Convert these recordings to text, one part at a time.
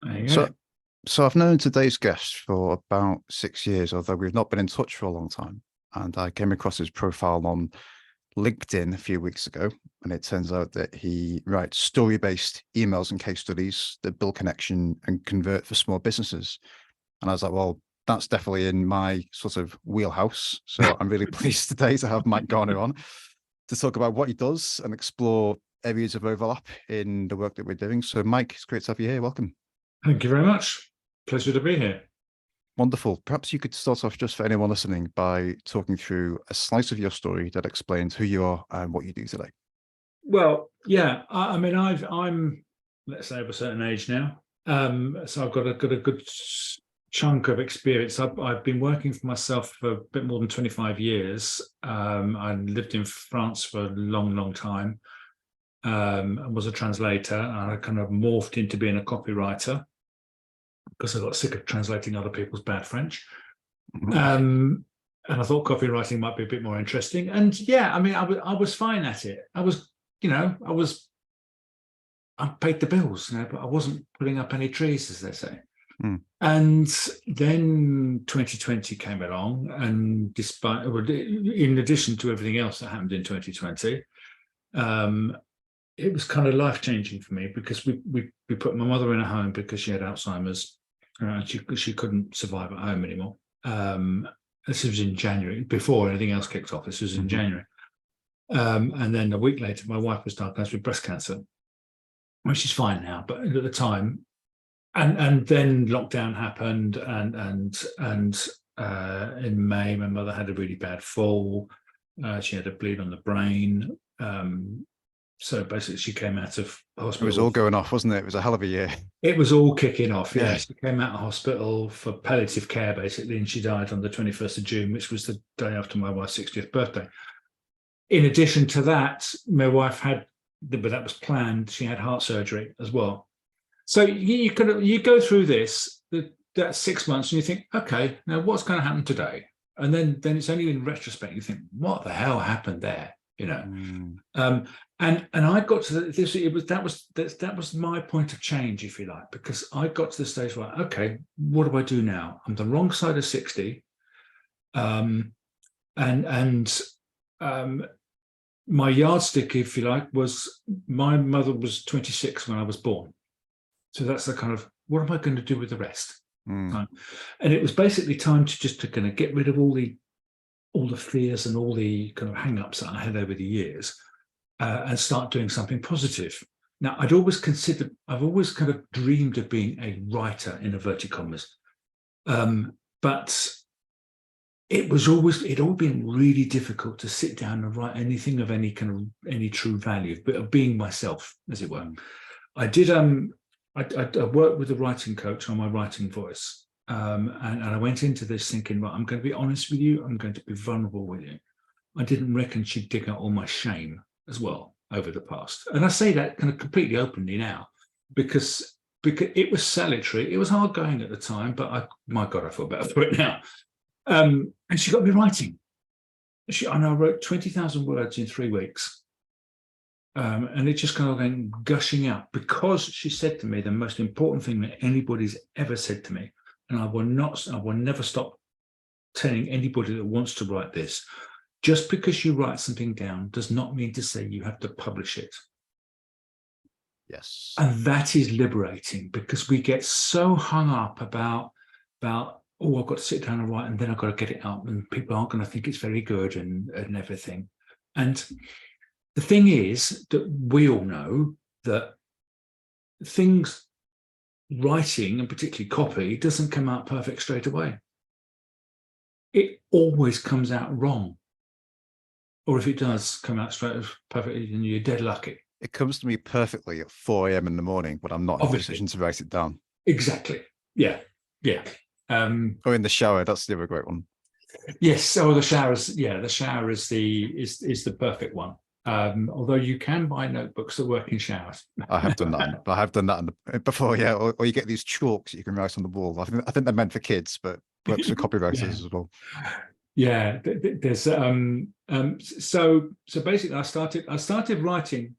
There you So, go. so I've known today's guest for about 6 years, although we've not been in touch for a long time. And I came across his profile on LinkedIn a few weeks ago, and it turns out that he writes story-based emails and case studies that build connection and convert for small businesses. And I was like, well, that's definitely in my sort of wheelhouse. So I'm really pleased today to have Mike Garner on to talk about what he does and explore areas of overlap in the work that we're doing. So Mike, it's great to have you here. Welcome. Thank you very much. Pleasure to be here. Wonderful. Perhaps you could start off, just for anyone listening, by talking through a slice of your story that explains who you are and what you do today. Well, yeah, I mean, I'm let's say of a certain age now, so I've got a good chunk of experience. I've been working for myself for a bit more than 25 years. I lived in France for a long time, and was a translator, and I kind of morphed into being a copywriter because I got sick of translating other people's bad French. And I thought copywriting might be a bit more interesting. And yeah, I mean, I was fine at it. I paid the bills, but I wasn't putting up any trees, as they say. And then 2020 came along, and in addition to everything else that happened in 2020, it was kind of life-changing for me because we put my mother in a home because she had Alzheimer's. She couldn't survive at home anymore. This was in January, before anything else kicked off. This was in January. And then a week later, my wife was diagnosed with breast cancer. Well, she's fine now, but at the time, and then lockdown happened, and in May, my mother had a really bad fall. She had a bleed on the brain. So basically, she came out of hospital. It was all going off, wasn't it? It was a hell of a year. It was all kicking off. Yeah, she came out of hospital for palliative care, basically, and she died on the 21st of June, which was the day after my wife's 60th birthday. In addition to that, my wife had, but that was planned, she had heart surgery as well. So you go through that 6 months, and you think, okay, now what's going to happen today? And then it's only in retrospect you think, what the hell happened there? And I got to this. That was my point of change, if you like, because I got to the stage where, okay, what do I do now? I'm the wrong side of 60, and my yardstick, if you like, was my mother was 26 when I was born. So that's the kind of, what am I going to do with the rest? And it was basically time to kind of get rid of all the fears and all the kind of hang-ups that I had over the years, and start doing something positive. Now, I've always kind of dreamed of being a writer, in inverted commas, but it'd all been really difficult to sit down and write anything of any true value, but of being myself, as it were. I did. I worked with a writing coach on my writing voice, and I went into this thinking, right, I'm going to be honest with you. I'm going to be vulnerable with you. I didn't reckon she'd dig out all my shame as well over the past. And I say that kind of completely openly now, because it was salutary. It was hard going at the time, but my God, I feel better for it now. And she got me writing. I wrote 20,000 words in 3 weeks. And it just kind of went gushing out, because she said to me the most important thing that anybody's ever said to me, and I will never stop telling anybody that wants to write this: just because you write something down does not mean to say you have to publish it. Yes. And that is liberating, because we get so hung up about oh, I've got to sit down and write, and then I've got to get it out, and people aren't going to think it's very good and everything. And the thing is that we all know that writing, and particularly copy, doesn't come out perfect straight away. It always comes out wrong. Or if it does come out perfectly, then you're dead lucky. It comes to me perfectly at 4 a.m. in the morning, but I'm not in a position to write it down. Exactly. Yeah. Or in the shower. That's the other great one. Yes. Oh, the shower is the perfect one. Although you can buy notebooks that work in showers. I have done that. I have done that before, yeah. Or you get these chalks that you can write on the wall. I think they're meant for kids, but works for copywriters as well. Yeah, there's so basically I started writing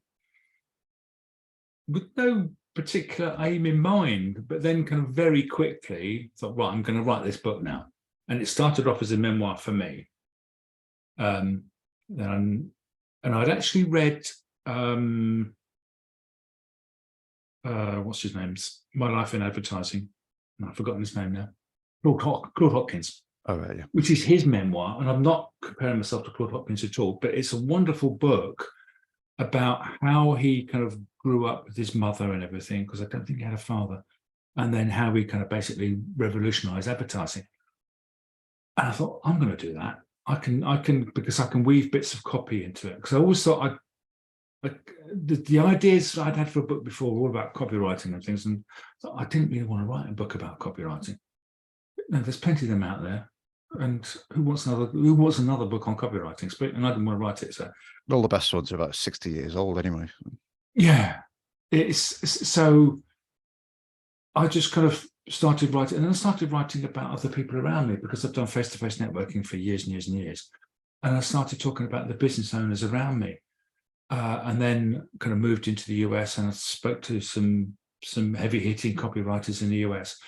with no particular aim in mind, but then kind of very quickly thought, right, I'm going to write this book now. And it started off as a memoir for me. And I'd actually read what's his name's My Life in Advertising. I've forgotten his name now. Claude Hopkins. Oh, right, yeah. Which is his memoir. And I'm not comparing myself to Claude Hopkins at all, but it's a wonderful book about how he kind of grew up with his mother and everything, because I don't think he had a father, and then how he kind of basically revolutionized advertising. And I thought, I'm going to do that. I can because I can weave bits of copy into it. Because I always thought the ideas I'd had for a book before were all about copywriting and things, and I didn't really want to write a book about copywriting. No, there's plenty of them out there, and who wants another book on copywriting? And I didn't want to write it. So All the best ones are about 60 years old anyway. yeah, it's so I just kind of started writing, and then I started writing about other people around me, because I've done face-to-face networking for years and years and years. And I started talking about the business owners around me, and then kind of moved into the US, and I spoke to some heavy-hitting copywriters in the US.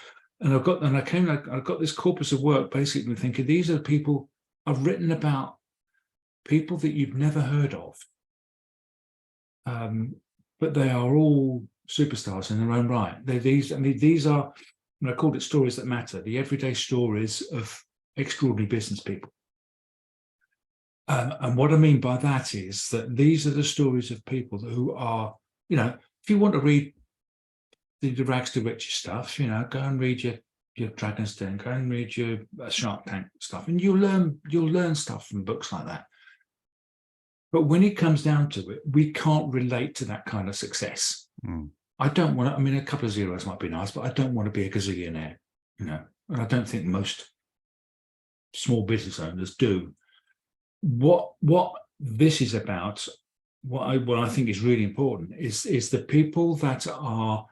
And I got this corpus of work, basically thinking, these are people I've written about, people that you've never heard of. But they are all superstars in their own right. These are, and I called it stories that matter, the everyday stories of extraordinary business people. And what I mean by that is that these are the stories of people who are, if you want to read the rags to riches stuff, go and read your Dragon's Den, go and read your Shark Tank stuff, and you'll learn stuff from books like that. But when it comes down to it, we can't relate to that kind of success. I don't want to, a couple of zeros might be nice, but I don't want to be a gazillionaire, and I don't think most small business owners do. What this is about, what I think is really important is the people that are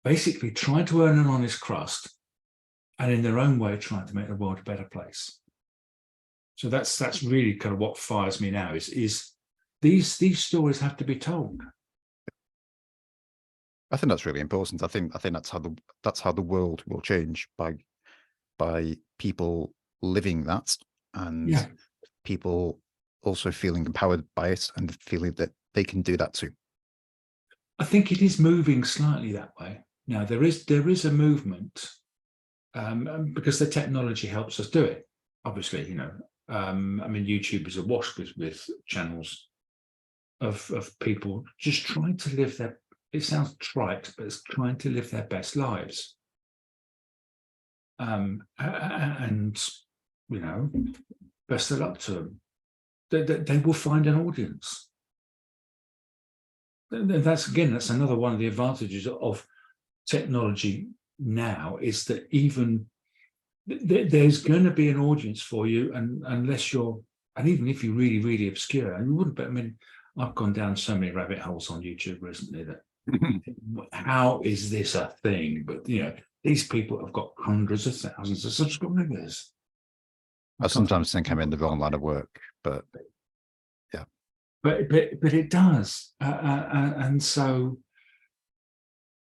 basically trying to earn an honest crust, and in their own way trying to make the world a better place. So that's really kind of what fires me now is these stories have to be told. I think that's really important. I think that's how the world will change, by people living that, and people also feeling empowered by it and feeling that they can do that too. I think it is moving slightly that way now. There is a movement, because the technology helps us do it. Obviously, YouTube is awash with channels of people just trying to live their, it sounds trite, but it's trying to live their best lives. And best of luck to them. They will find an audience. That's another one of the advantages of technology now, is that even there's going to be an audience for you, and even if you're really, really obscure, and you wouldn't, but I've gone down so many rabbit holes on YouTube recently that how is this a thing? But these people have got hundreds of thousands of subscribers. I sometimes think I'm in the wrong line of work, but yeah. But it does, and so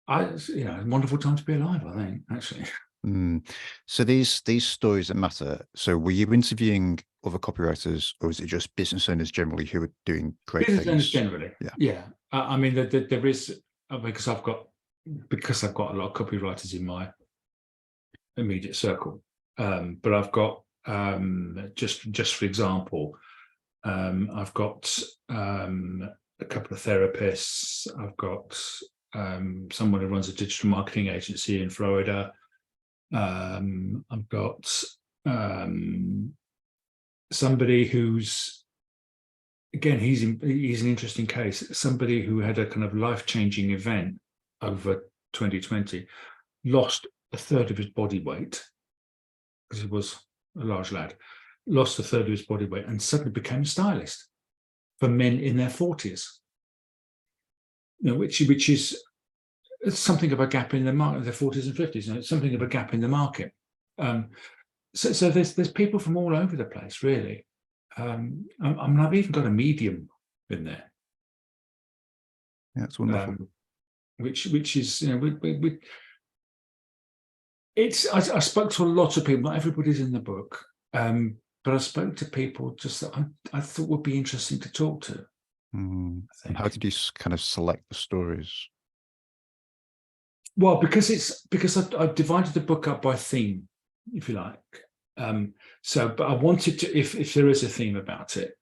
a wonderful time to be alive, I think, actually. So these stories that matter. So were you interviewing other copywriters, or is it just business owners generally who are doing great things? Business owners generally, yeah. There is, because I've got a lot of copywriters in my immediate circle, but I've got just for example, I've got a couple of therapists. I've got someone who runs a digital marketing agency in Florida. I've got somebody who's, again, he's an interesting case. Somebody who had a kind of life-changing event over 2020, lost a third of his body weight, because he was a large lad, lost a third of his body weight, and suddenly became a stylist for men in their 40s. Which is something of a gap in the market, their 40s and 50s. It's something of a gap in the market. So there's people from all over the place, really. I've even got a medium in there. Yeah, it's wonderful. which is, you know, I spoke to a lot of people. Not everybody's in the book, but I spoke to people just that I thought would be interesting to talk to. And how did you kind of select the stories? Well, because I divided the book up by theme, if you like. But I wanted to, if there is a theme about it,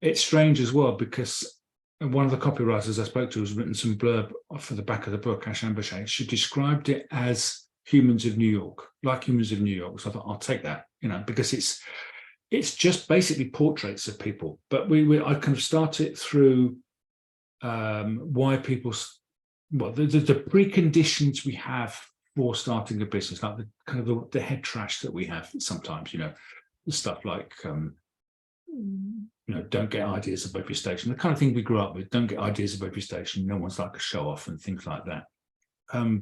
it's strange as well because one of the copywriters I spoke to has written some blurb for the back of the book, Ash Ambashay. She described it as Humans of New York, like Humans of New York. So I thought I'll take that, you know, because it's just basically portraits of people. But I kind of start it through why people. Well, the preconditions we have for starting a business, like the kind of the head trash that we have sometimes, you know, stuff like, you know, don't get ideas above your station, the kind of thing we grew up with. Don't get ideas above your station. No one's like a show off and things like that.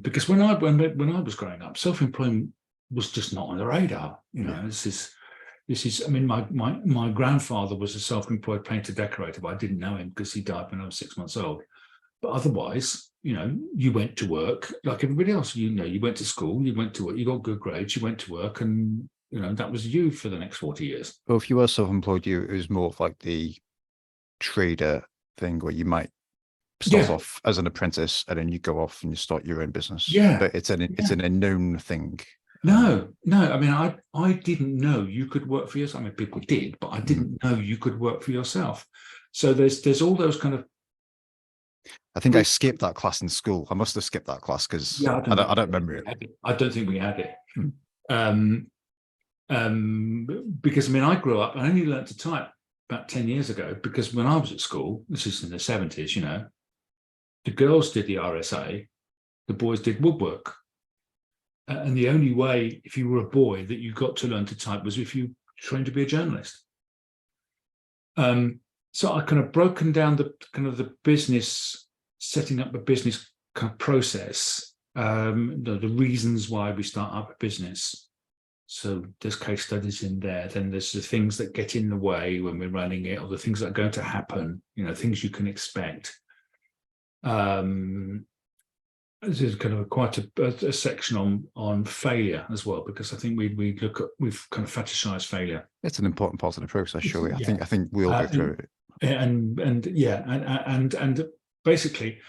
Because when I was growing up, self-employment was just not on the radar. You know, this is. I mean, my grandfather was a self-employed painter decorator, but I didn't know him because he died when I was 6 months old. But otherwise, you know, you went to work like everybody else. You know, you went to school, you went to work, you got good grades, you went to work, and you know that was you for the next 40 years. Well, if you were self-employed, it was more of like the trader thing where you might start off as an apprentice and then you go off and you start your own business. Yeah, but it's an unknown thing. No. I mean, I didn't know you could work for yourself. I mean, people did, but I didn't know you could work for yourself. So there's all those kind of. I think I skipped that class in school. I must have skipped that class because I don't remember it. I don't think we had it. Because I mean, I grew up. I only learned to type about 10 years ago because when I was at school, this is in the 70s, you know, the girls did the RSA, the boys did woodwork. And the only way, if you were a boy, that you got to learn to type was if you trained to be a journalist. So I kind of broken down the business, setting up a business kind of process, the reasons why we start up a business. So there's case studies in there. Then there's the things that get in the way when we're running it, or the things that are going to happen. You know, things you can expect. This is kind of quite a section on failure as well, because I think we've kind of fetishized failure. It's an important part of the process, surely. I think we'll go through it. And basically,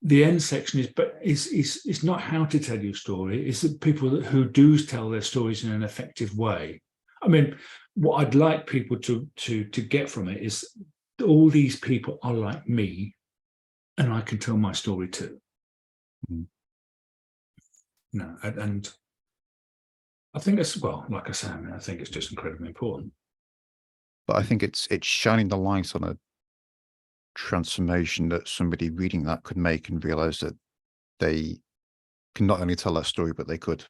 the end section is not how to tell your story. It's the people who do tell their stories in an effective way. I mean, what I'd like people to get from it is all these people are like me, and I can tell my story too. No, and I think it's, well, like I say, I mean, I think it's just incredibly important. But I think it's shining the light on a transformation that somebody reading that could make and realize that they can not only tell that story, but they could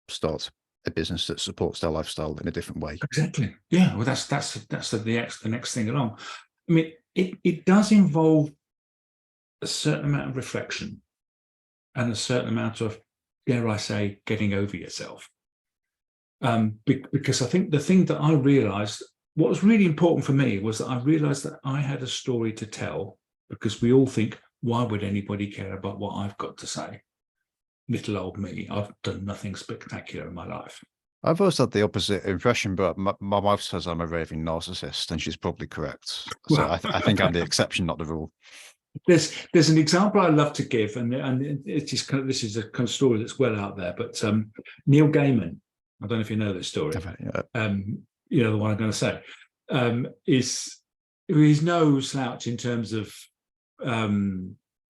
start a business that supports their lifestyle in a different way. Exactly. Yeah. Well, that's the next thing along. I mean, it does involve a certain amount of reflection and a certain amount of, dare I say, getting over yourself. Because I think the thing that I realized, what was really important for me was that I realized that I had a story to tell, because we all think, why would anybody care about what I've got to say? Little old me, I've done nothing spectacular in my life. I've always had the opposite impression, but my wife says I'm a raving narcissist, and she's probably correct. So well, I think I'm the exception, not the rule. There's an example I love to give, and it is kind of, this is a kind of story that's well out there. But Neil Gaiman, I don't know if you know this story. You know the one I'm going to say, he's no slouch in terms of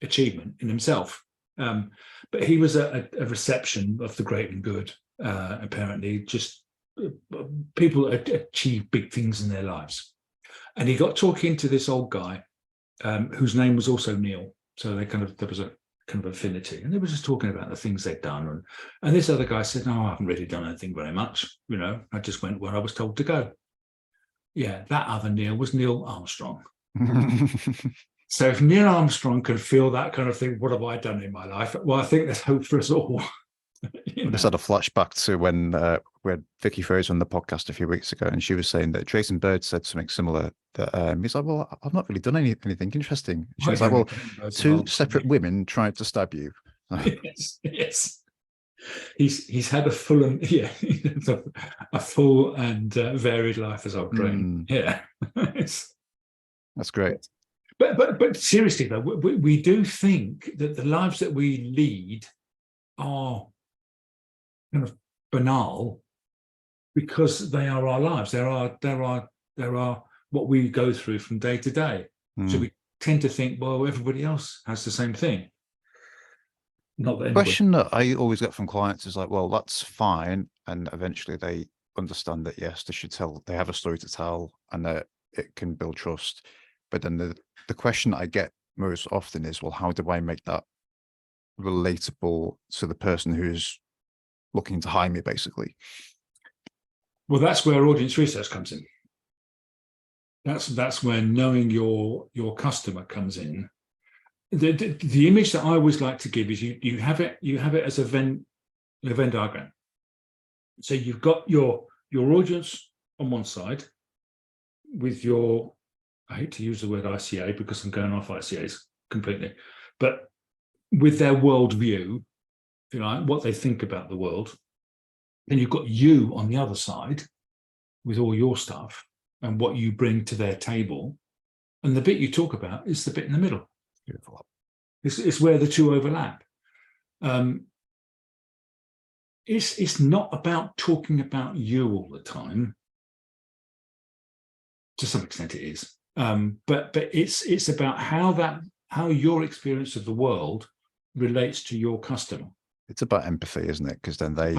achievement in himself. But he was a reception of the great and good. Apparently, just people achieve big things in their lives, and he got talking to this old guy. Whose name was also Neil, so there was a kind of affinity, and they were just talking about the things they'd done. And this other guy said, "No, I haven't really done anything very much. You know, I just went where I was told to go." Yeah, that other Neil was Neil Armstrong. So if Neil Armstrong can feel that kind of thing, what have I done in my life? Well, I think there's hope for us all. I just had a flashback to when we had Vicky Fraser on the podcast a few weeks ago, and she was saying that Jason Bird said something similar. That he's like, "Well, I've not really done anything interesting." She was like, "Well, two separate women tried to stab you." Yes, yes. He's had a full and a full and varied life as old Graham. Yeah, that's great. But seriously though, we do think that the lives that we lead are kind of banal because they are our lives. There are what we go through from day to day. So we tend to think, well, everybody else has the same thing. Not that Question that I always get from clients is like, well, that's fine, and eventually they understand that yes, they have a story to tell, and that it can build trust. But then the question that I get most often is, well, how do I make that relatable to the person who's looking to hire me, basically? Well, that's where audience research comes in. That's where knowing your customer comes in. The image that I always like to give is you have it as a Venn diagram. So you've got your audience on one side with your, I hate to use the word ICA because I'm going off ICAs completely, but with their worldview, if you like, what they think about the world. Then you've got you on the other side with all your stuff and what you bring to their table. And the bit you talk about is the bit in the middle. Beautiful. It's where the two overlap. It's not about talking about you all the time. To some extent it is. But it's about how your experience of the world relates to your customer. It's about empathy, isn't it? Because then they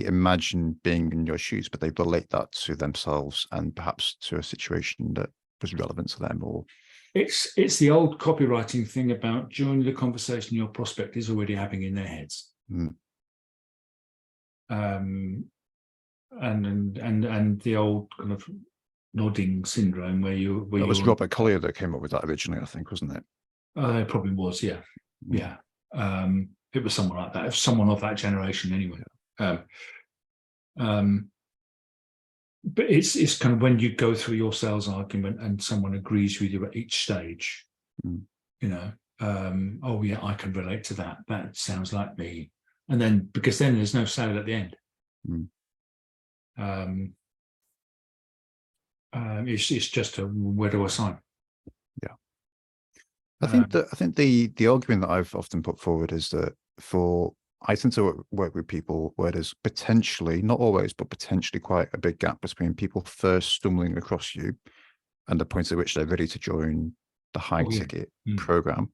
imagine being in your shoes, but they relate that to themselves and perhaps to a situation that was relevant to them. Or it's the old copywriting thing about during the conversation your prospect is already having in their heads. And the old kind of nodding syndrome where it was Robert Collier that came up with that originally, I think, wasn't it? It probably was, yeah. It was someone like that. It was someone of that generation anyway. But it's kind of when you go through your sales argument and someone agrees with you at each stage, oh yeah, I can relate to that. That sounds like me. And then because then there's no sale at the end. It's just a where do I sign? Yeah. I think the argument that I've often put forward is that I tend to work with people where there's potentially, not always, but potentially quite a big gap between people first stumbling across you and the point at which they're ready to join the high ticket program.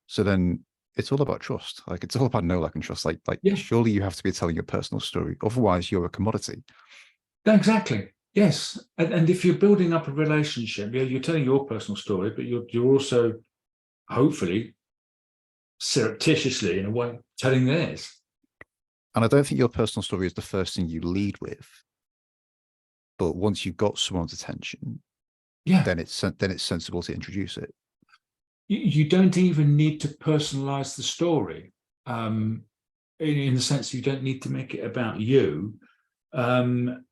So then it's all about trust. Like it's all about know, like, and trust. Like surely you have to be telling your personal story. Otherwise you're a commodity. Exactly. Yes. And if you're building up a relationship, you're telling your personal story, but you're also hopefully surreptitiously in a way telling theirs. And I don't think your personal story is the first thing you lead with, but once you've got someone's attention, then it's sensible to introduce it. You don't even need to personalize the story, in the sense you don't need to make it about you. I mean,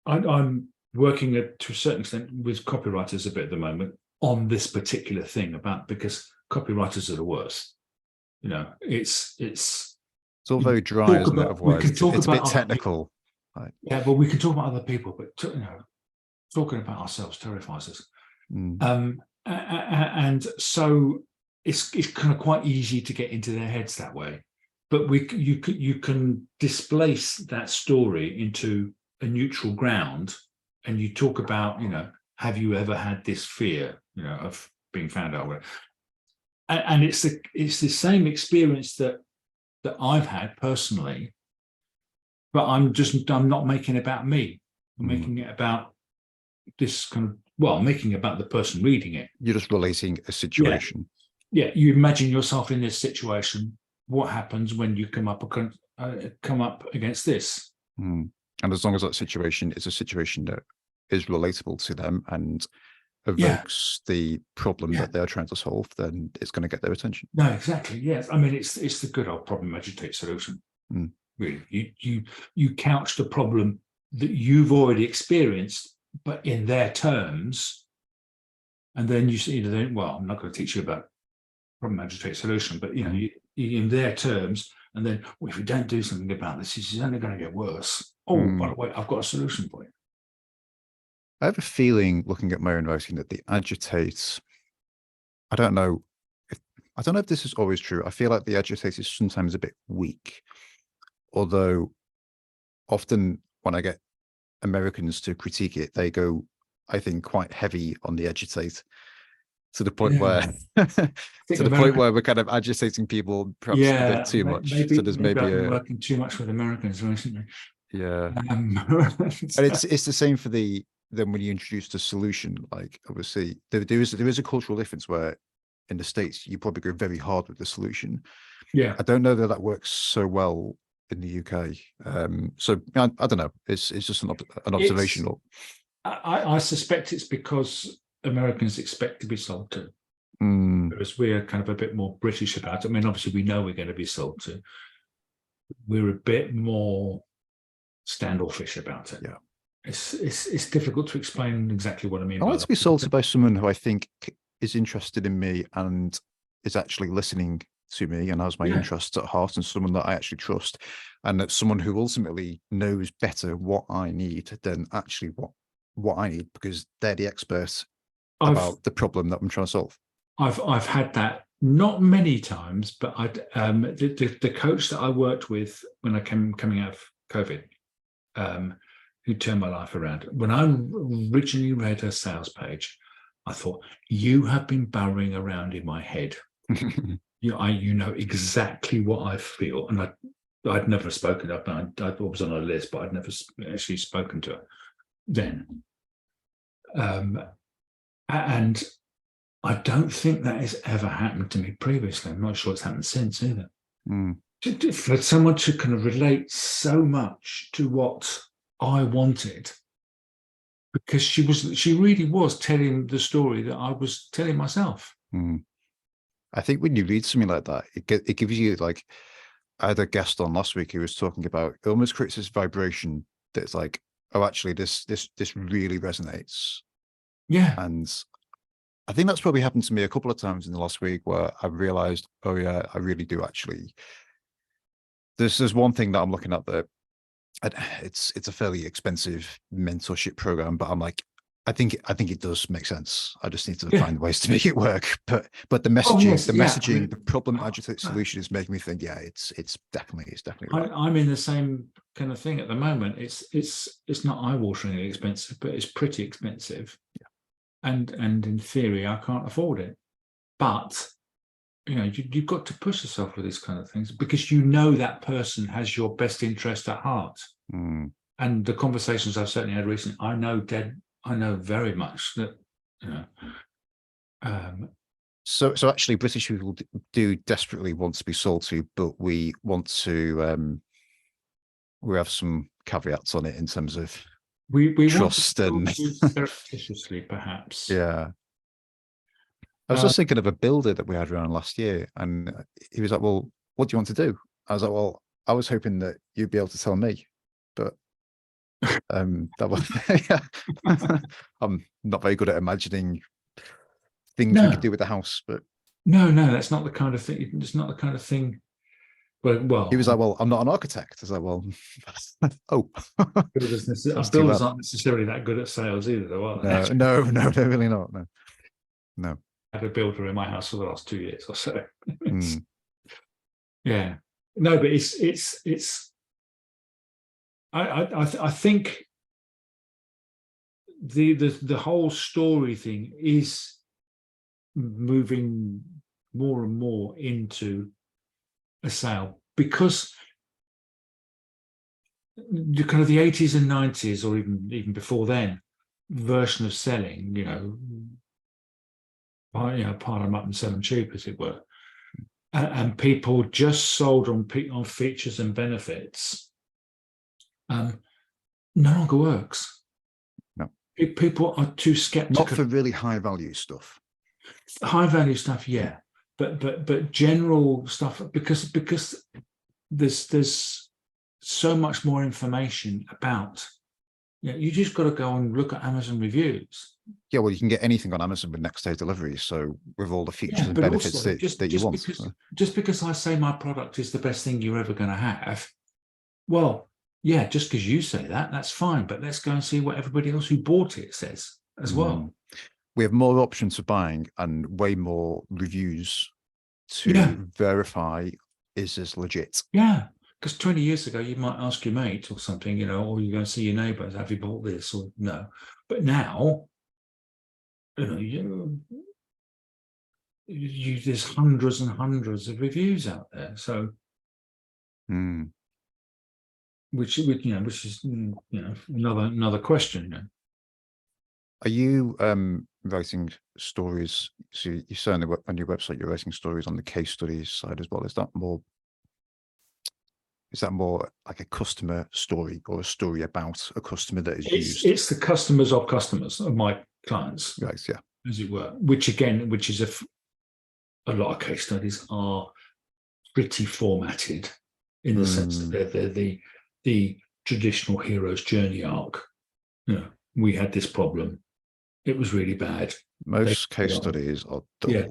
I'm working to a certain extent with copywriters a bit at the moment on this particular thing because copywriters are the worst. It's all very dry, isn't it? Otherwise, it's a bit technical. Right. Yeah, but we can talk about other people, but talking about ourselves terrifies us. And so it's kind of quite easy to get into their heads that way. But you can displace that story into a neutral ground, and you talk about, have you ever had this fear, of being found out? And it's the same experience that I've had personally, but I'm not making it about me. I'm making it about this kind of, I'm making it about the person reading it. You're just relating a situation. Yeah, you imagine yourself in this situation. What happens when you come up against this? And as long as that situation is a situation that is relatable to them and evokes the problem Yeah. that they're trying to solve, then it's going to get their attention. No, exactly. Yes. I mean, it's the good old problem agitate solution. Mm. Really, you couch the problem that you've already experienced, but in their terms, and then you see, well, I'm not going to teach you about problem agitate solution, but you in their terms, and then, well, if you don't do something about this, it's only going to get worse. Oh, by the way, I've got a solution for you. I have a feeling, looking at my own writing, that the agitate, I don't know if this is always true. I feel like the agitate is sometimes a bit weak, although often when I get Americans to critique it, they go, I think, quite heavy on the agitate, to the point where we're kind of agitating people perhaps a bit too much. So there's maybe I've been working too much with Americans recently. Yeah. And it's the same for then when you introduce the solution, like obviously there is a cultural difference where in the States you probably go very hard with the solution. Yeah. I don't know that works so well in the UK. So I don't know. It's just an observation. I suspect it's because Americans expect to be sold to, whereas we're kind of a bit more British about it. I mean, obviously we know we're going to be sold to. We're a bit more standoffish about it. Yeah, it's difficult to explain exactly what I mean. I like to be sold to by someone who I think is interested in me and is actually listening to me and has my interests at heart, and someone that I actually trust, and that's someone who ultimately knows better what I need than actually what I need, because they're the experts about the problem that I'm trying to solve. I've had that not many times, but the coach that I worked with when I coming out of COVID, who turned my life around. When I originally read her sales page, I thought, you have been burrowing around in my head. You know exactly what I feel, and I'd never spoken up. I was on a list, but I'd never actually spoken to her then. And I don't think that has ever happened to me previously. I'm not sure it's happened since either. For someone to kind of relate so much to what I wanted, because she really was telling the story that I was telling myself. I think when you read something like that, it gives you, like, I had a guest on last week who was talking about, it almost creates this vibration that's like, oh, actually this really resonates. Yeah. And I think that's probably happened to me a couple of times in the last week where I realized, oh yeah, I really do actually. There's one thing that I'm looking at that it's a fairly expensive mentorship program, but I'm like, I think it does make sense. I just need to find ways to make it work. But the messaging, the problem agitate solution is making me think, yeah, it's definitely right. I'm in the same kind of thing at the moment. It's not eye-wateringly expensive, but it's pretty expensive. Yeah. And in theory, I can't afford it. But you've got to push yourself with these kind of things, because that person has your best interest at heart. And the conversations I've certainly had recently, I know very much that, So actually, British people do desperately want to be sold to, but we want to. We have some caveats on it in terms of we trust want and surreptitiously, perhaps. Yeah. I was just thinking of a builder that we had around last year, and he was like, "Well, what do you want to do?" I was like, "Well, I was hoping that you'd be able to tell me, but." That was I'm not very good at imagining things we could do with the house, but no, that's not the kind of thing. It's not the kind of thing. Well, he was like, "Well, I'm not an architect." I was like, "Well, oh." Builders aren't necessarily that good at sales either, though, are they? No, they're really not. No. I had a builder in my house for the last 2 years or so. Yeah, no, but it's. I think the whole story thing is moving more and more into a sale, because the kind of the 80s and 90s, or even before then, version of selling, pile them up and sell them cheap, as it were, and people just sold on features and benefits. No longer works. No. People are too Not skeptical. for really high value stuff. High value stuff, yeah, but general stuff, because there's so much more information about. You just got to go and look at Amazon reviews. Yeah, well, you can get anything on Amazon with next day delivery. So with all the features Yeah, and but benefits also that you want. just because I say my product is the best thing you're ever going to have, well, yeah, just because you say that, that's fine. But let's go and see what everybody else who bought it says as well. We have more options for buying and way more reviews to Yeah. verify is this legit. Yeah, because 20 years ago, you might ask your mate or something, or you go and see your neighbours, have you bought this or no? But now, there's hundreds and hundreds of reviews out there. So, which is another question. Are you writing stories? So you say on your website you're writing stories on the case studies side as well. Is that more like a customer story or a story about a customer that is used? It's the customers of my clients, right? Yeah, as it were. Which is a lot of case studies are pretty formatted in the sense that they're the traditional hero's journey arc. We had this problem. It was really bad. Most case studies are dull.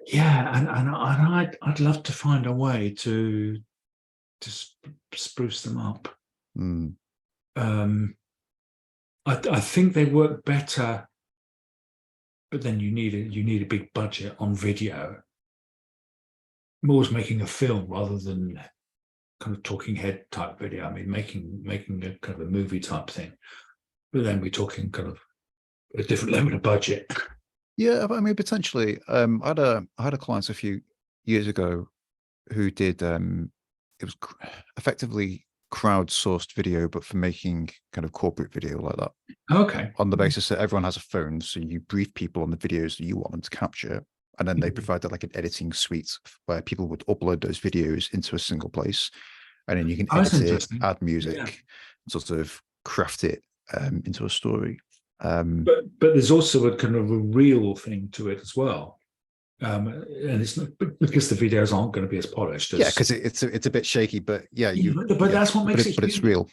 Yeah, and I'd love to find a way to spruce them up. I think they work better, but then you need a big budget on video. More as making a film rather than kind of talking head type video. I mean, making a kind of a movie type thing. But then we're talking kind of a different level of budget. Yeah, I mean, potentially. I had a client a few years ago who did it was effectively crowdsourced video, but for making kind of corporate video like that. Okay. On the basis that everyone has a phone, so you brief people on the videos that you want them to capture, and then they provided like an editing suite where people would upload those videos into a single place, and then you can edit it, add music, sort of craft it into a story. But there's also a kind of a real thing to it as well. And it's not because the videos aren't going to be as polished. Yeah, because it's a bit shaky, but that's what makes it. But it's real.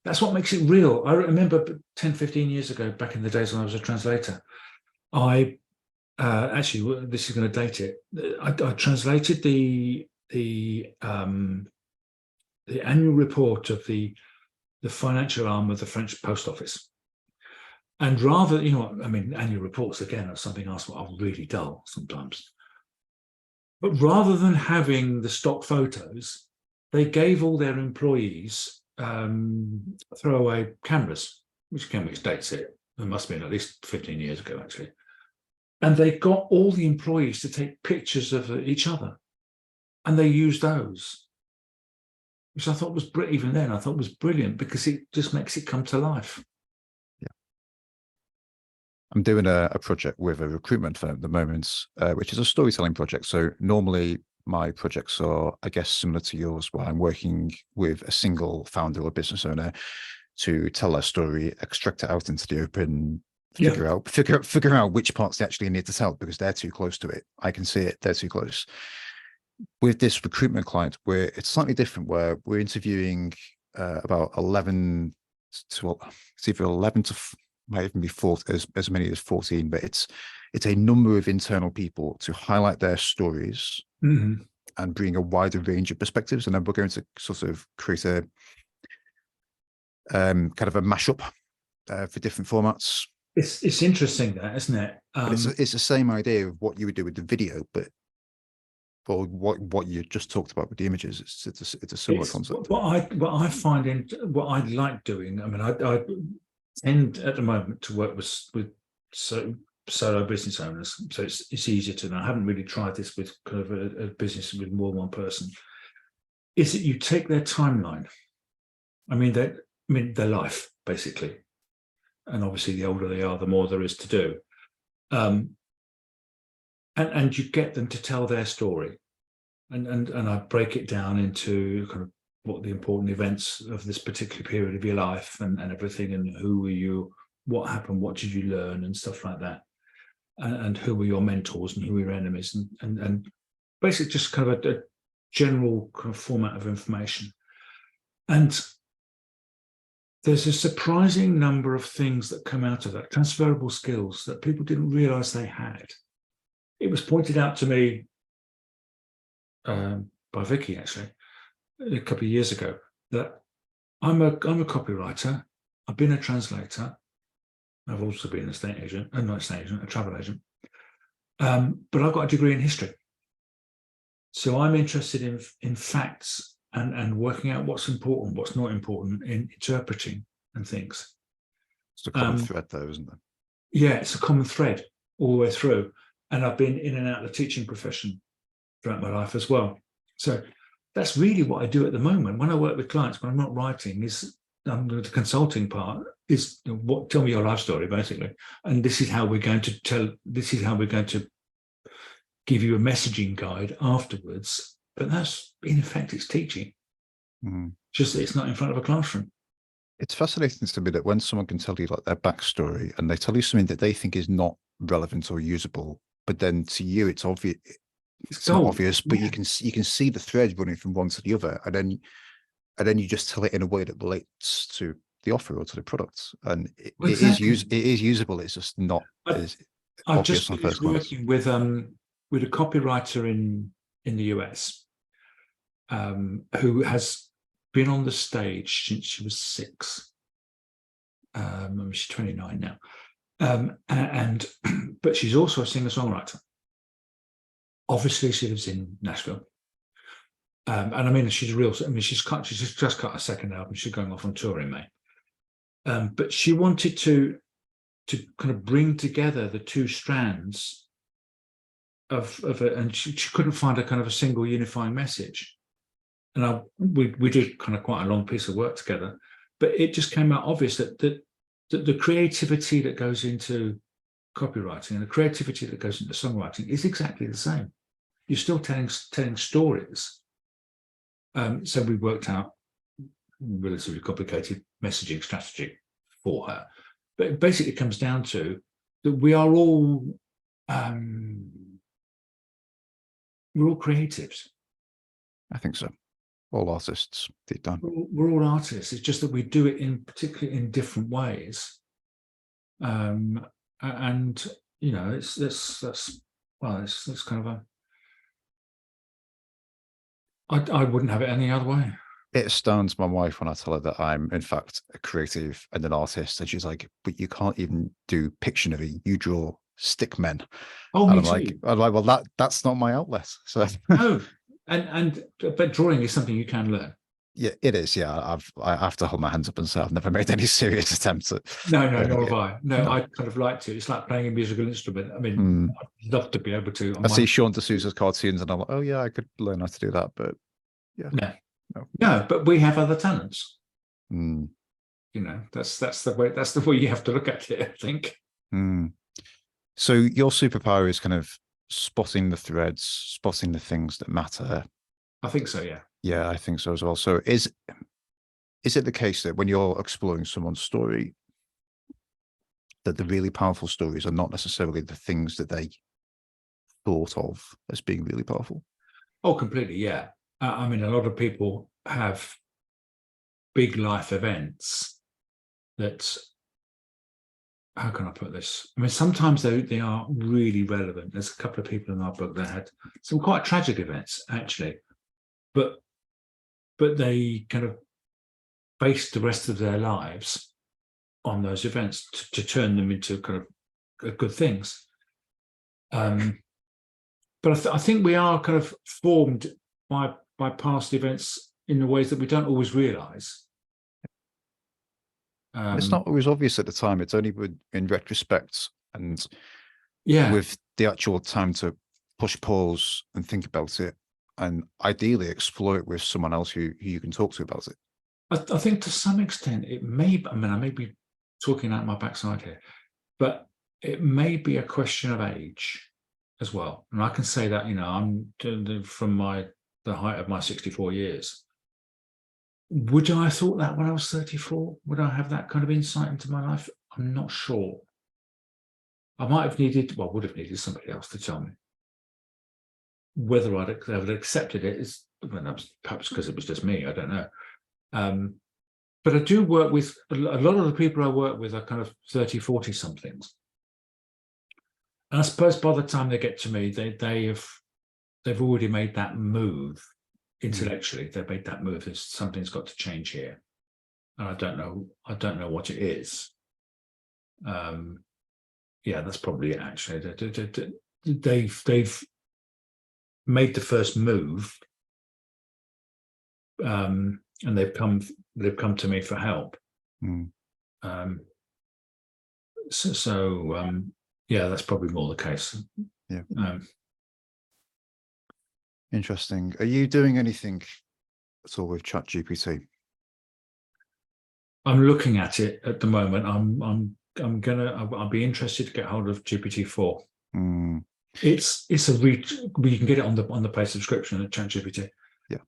That's what makes it real. I remember 10, 15 years ago, back in the days when I was a translator, I actually, this is going to date it. I translated the annual report of the financial arm of the French post office. And rather, annual reports, again, are something else that are really dull sometimes. But rather than having the stock photos, they gave all their employees throwaway cameras, which dates it. It must have been at least 15 years ago, actually. And they got all the employees to take pictures of each other. And they used those, which I thought was even then, I thought was brilliant because it just makes it come to life. I'm doing a project with a recruitment firm at the moment, which is a storytelling project. So normally my projects are, I guess, similar to yours, where I'm working with a single founder or business owner to tell their story, extract it out into the open, figure out which parts they actually need to tell because they're too close to it. I can see it, they're too close. With this recruitment client, where it's slightly different, where we're interviewing about 11 to, it's either 11 to might even be as many as 14, but it's a number of internal people to highlight their stories and bring a wider range of perspectives. And then we're going to sort of create a kind of a mashup for different formats. It's interesting that, isn't it? But it's the same idea of what you would do with the video, but for what you just talked about with the images, it's a similar concept. What I find what I like doing. I mean, I tend at the moment to work with solo business owners, so it's easier to know. I haven't really tried this with kind of a business with more than one person. Is that you take their timeline? I mean their life basically, and obviously the older they are, the more there is to do. And you get them to tell their story, and I break it down into kind of what the important events of this particular period of your life and everything, and who were you, what happened, what did you learn, and stuff like that, and who were your mentors and who were your enemies, and basically just kind of a general kind of format of information. And there's a surprising number of things that come out of that, transferable skills that people didn't realize they had. It was pointed out to me by Vicky, actually, a couple of years ago, that I'm a copywriter. I've been a translator. I've also been an estate agent, not an estate agent, a travel agent. But I've got a degree in history. So I'm interested in facts and working out what's important, what's not important, in interpreting and things. It's a common thread though, isn't it? Yeah, it's a common thread all the way through. And I've been in and out of the teaching profession throughout my life as well. So that's really what I do at the moment. When I work with clients, when I'm not writing, is the consulting part is tell me your life story, basically. And this is how we're going to give you a messaging guide afterwards. But that's, in effect, it's teaching. Just that it's not in front of a classroom. It's fascinating to me that when someone can tell you like their backstory and they tell you something that they think is not relevant or usable, but then to you it's obvious. It's not obvious, but you can see the thread running from one to the other, and then you just tell it in a way that relates to the offer or to the product, and it is usable. It's just not as I've obvious just on first finished glance. working with a copywriter in the US who has been on the stage since she was 6. She's 29 now, but she's also a singer-songwriter. Obviously, she lives in Nashville, and I mean, she's she's just cut a second album. She's going off on tour in May, but she wanted to kind of bring together the two strands of it, and she couldn't find a kind of a single unifying message. And we did kind of quite a long piece of work together, but it just came out obvious that the creativity that goes into copywriting and the creativity that goes into songwriting is exactly the same. You're still telling stories. So we worked out relatively complicated messaging strategy for her, but it basically comes down to that we are all we're all creatives. I think so. All artists, deep down. We're all artists. It's just that we do it particularly in different ways. And you know, that's kind of a. I wouldn't have it any other way. It astounds my wife when I tell her that I'm, in fact, a creative and an artist, and she's like, "But you can't even do Pictionary. You draw stick men." Oh, and me too. I'm like, well, that's not my outlet. So no, but drawing is something you can learn. Yeah, it is. Yeah, I have to hold my hands up and say I've never made any serious attempts at. No, nor have I. No, I kind of like to. It's like playing a musical instrument. I mean, I'd love to be able to. I see Sean D'Souza's cartoons, and I'm like, oh yeah, I could learn how to do that, but yeah, no. But we have other talents. You know, that's the way. That's the way you have to look at it, I think. So your superpower is kind of spotting the threads, spotting the things that matter. I think so. Yeah. Yeah, I think so as well. So is it the case that when you're exploring someone's story, that the really powerful stories are not necessarily the things that they thought of as being really powerful? Oh, completely. Yeah. I mean, a lot of people have big life events that, how can I put this? I mean, sometimes they are really relevant. There's a couple of people in our book that had some quite tragic events, actually, but they kind of based the rest of their lives on those events to turn them into kind of good things. But I think we are kind of formed by past events in the ways that we don't always realize. It's not always obvious at the time. It's only in retrospect and with the actual time to push pause and think about it, and ideally explore it with someone else who you can talk to about it. I think to some extent it may, I mean, I may be talking out my backside here, but it may be a question of age as well. And I can say that, you know, I'm from the height of my 64 years. Would I have thought that when I was 34? Would I have that kind of insight into my life? I'm not sure. I might have needed, well, would have needed somebody else to tell me. Whether I'd have accepted it is, well, perhaps because it was just me, I don't know. But I do work with, a lot of the people I work with are kind of 30, 40 somethings. And I suppose by the time they get to me, they've already made that move intellectually. They've made that move. Something's got to change here. And I don't know what it is. Yeah, that's probably it, actually. They've made the first move, and they've come to me for help. Yeah, that's probably more the case. Yeah. Interesting. Are you doing anything at all with ChatGPT? I'm looking at it at the moment. I'll be interested to get hold of GPT-4. It's you can get it on the paid subscription at ChatGPT. Yeah.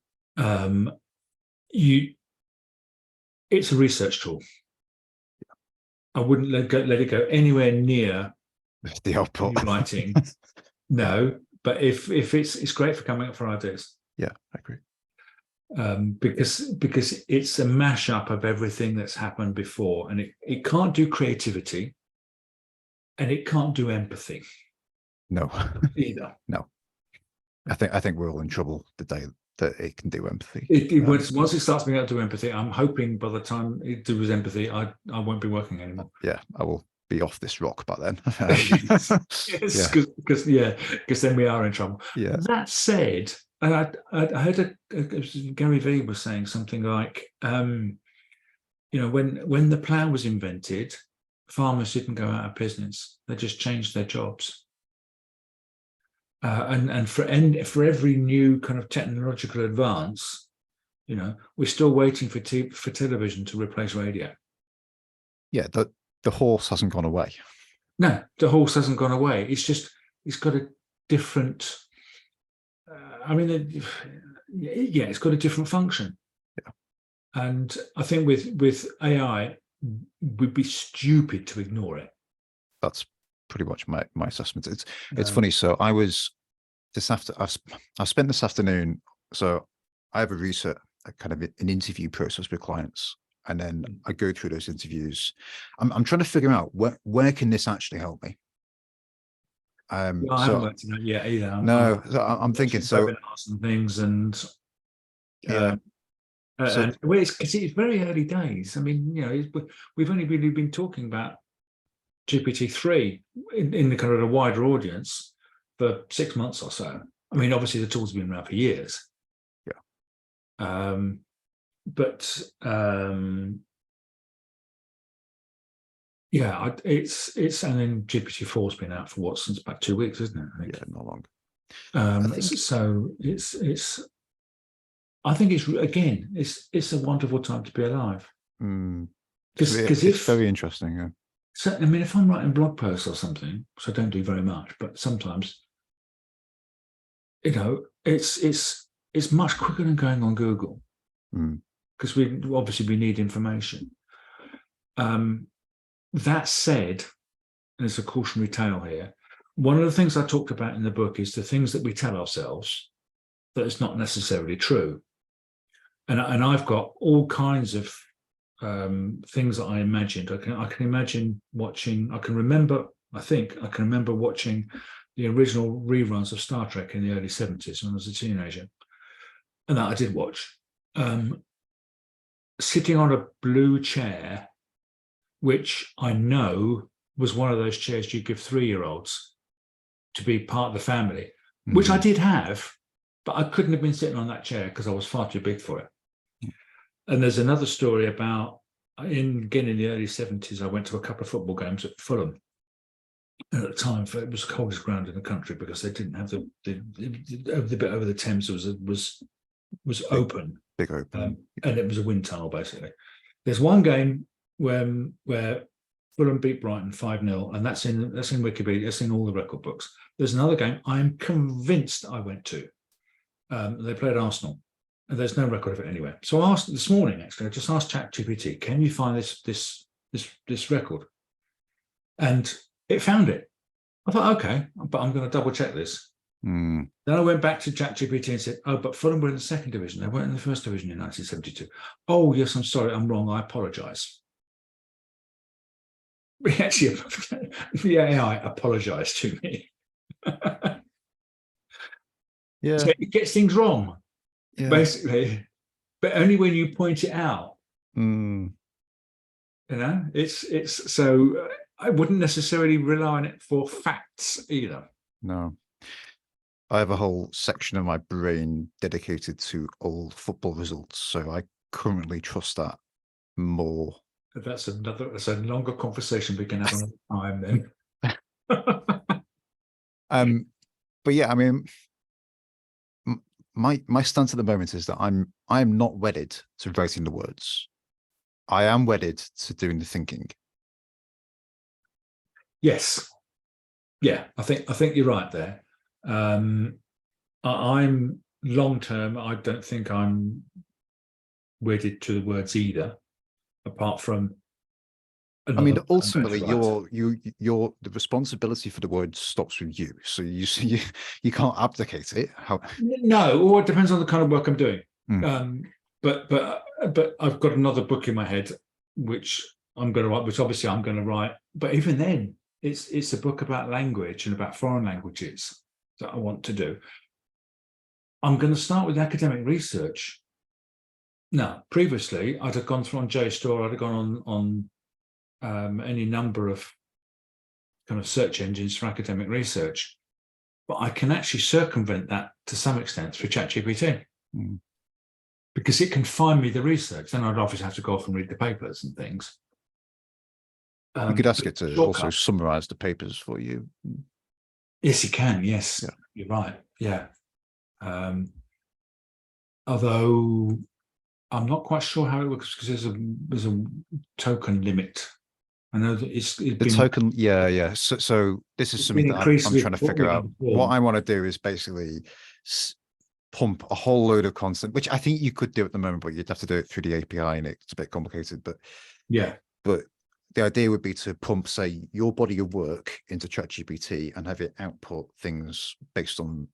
It's a research tool. Yeah. I wouldn't let it go anywhere near the output writing. No, but if it's great for coming up for ideas. Yeah, I agree. Because it's a mashup of everything that's happened before, and it can't do creativity, and it can't do empathy. No, either. No, I think we're all in trouble the day that it can do empathy. Once it starts being able to do empathy, I'm hoping by the time it does empathy, I won't be working anymore. Yeah, I will be off this rock by then. Yes, because then we are in trouble. Yeah. That said, I heard Gary Vee was saying something like, when the plough was invented, farmers didn't go out of business; they just changed their jobs. And for every new kind of technological advance, we're still waiting for television to replace radio. Yeah, the horse hasn't gone away. No, the horse hasn't gone away. It's just it's got a different. It's got a different function. Yeah. And I think with AI, we'd be stupid to ignore it. That's pretty much my assessment. It's funny. So I spent this afternoon. So I have a kind of an interview process with clients, and then I go through those interviews. I'm trying to figure out where can this actually help me. I haven't worked on it yet either. I'm thinking so. Webinars and things, and yeah. Because it's very early days. I mean, we've only really been talking about GPT-3 in the kind of a wider audience for 6 months or so. I mean, obviously the tool's been around for years. Yeah. It's and then GPT-4's been out for since about 2 weeks, isn't it? I think. Yeah, not long. I think it's a wonderful time to be alive. Because it's very interesting. Yeah. So, I mean, if I'm writing blog posts or something, which I don't do very much, but sometimes, it's much quicker than going on Google, because we need information. That said, and it's a cautionary tale here, one of the things I talked about in the book is the things that we tell ourselves that is not necessarily true. And I've got all kinds of things that I imagined. I can imagine watching. I can remember watching the original reruns of Star Trek in the early 70s when I was a teenager, and that I did watch. Sitting on a blue chair, which I know was one of those chairs you give 3-year-olds to be part of the family, which I did have, but I couldn't have been sitting on that chair because I was far too big for it. And there's another story about, in the early 70s, I went to a couple of football games at Fulham. And at the time, it was the coldest ground in the country because they didn't have the bit over the Thames was open. Big open. And it was a wind tunnel, basically. There's one game where Fulham beat Brighton 5-0, and that's in Wikipedia, that's in all the record books. There's another game I'm convinced I went to. They played Arsenal, and there's no record of it anywhere. So I asked this morning, actually, I just asked ChatGPT, can you find this record? And it found it. I thought, okay, but I'm going to double check this. Mm. Then I went back to ChatGPT and said, oh, but Fulham were in the second division. They weren't in the first division in 1972. Oh, yes, I'm sorry, I'm wrong. I apologise. Actually, the AI apologised to me. Yeah. So it gets things wrong, basically, but only when you point it out. Mm. You know, it's so I wouldn't necessarily rely on it for facts either. No. I have a whole section of my brain dedicated to old football results, so I currently trust that more. That's a longer conversation we can have another time then. But yeah, I mean, my stance at the moment is that I am not wedded to writing the words. I am wedded to doing the thinking. Yes, yeah, I think you're right there. I'm long term. I don't think I'm wedded to the words either, apart from. I mean, ultimately, the responsibility for the word stops with you. So you can't abdicate it. No, or it depends on the kind of work I'm doing. But I've got another book in my head which I'm going to write, which obviously I'm going to write. But even then, it's a book about language and about foreign languages that I want to do. I'm going to start with academic research. Now, previously, I'd have gone through on JSTOR, I'd have gone on any number of kind of search engines for academic research, but I can actually circumvent that to some extent through ChatGPT because it can find me the research. Then I'd obviously have to go off and read the papers and things. You could ask it to also summarize the papers for you. Yes, you can. Yes, yeah. You're right. Yeah. Although I'm not quite sure how it works because there's a token limit. I know that it's the token. Yeah. So this is something that I'm trying to figure out. What I want to do is basically pump a whole load of content, which I think you could do at the moment, but you'd have to do it through the API, and it's a bit complicated. But yeah, but the idea would be to pump, say, your body of work into ChatGPT and have it output things based on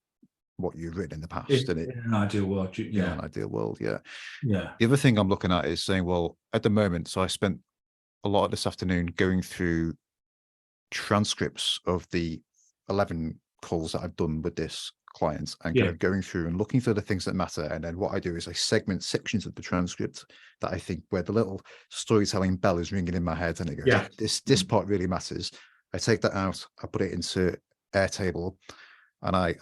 what you've written in the past. In an ideal world, yeah. In an ideal world, yeah. Yeah. The other thing I'm looking at is saying, well, at the moment, so I spent a lot of this afternoon going through transcripts of the 11 calls that I've done with this client and kind of going through and looking for the things that matter. And then what I do is I segment sections of the transcript that I think where the little storytelling bell is ringing in my head and it goes, this part really matters. I take that out, I put it into Airtable, and I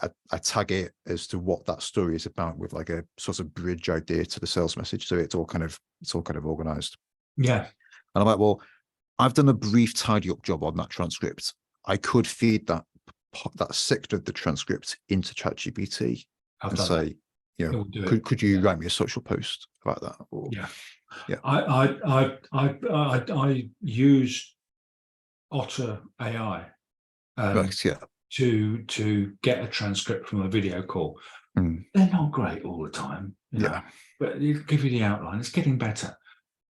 tag it as to what that story is about with like a sort of bridge idea to the sales message. So it's all kind of organized. Yeah. And I'm like, well, I've done a brief tidy up job on that transcript. I could feed that section of the transcript into ChatGPT and say, you know, could you write me a social post about that? Or, I use Otter AI to get a transcript from a video call. They're not great all the time, you know, but they give you the outline. It's getting better.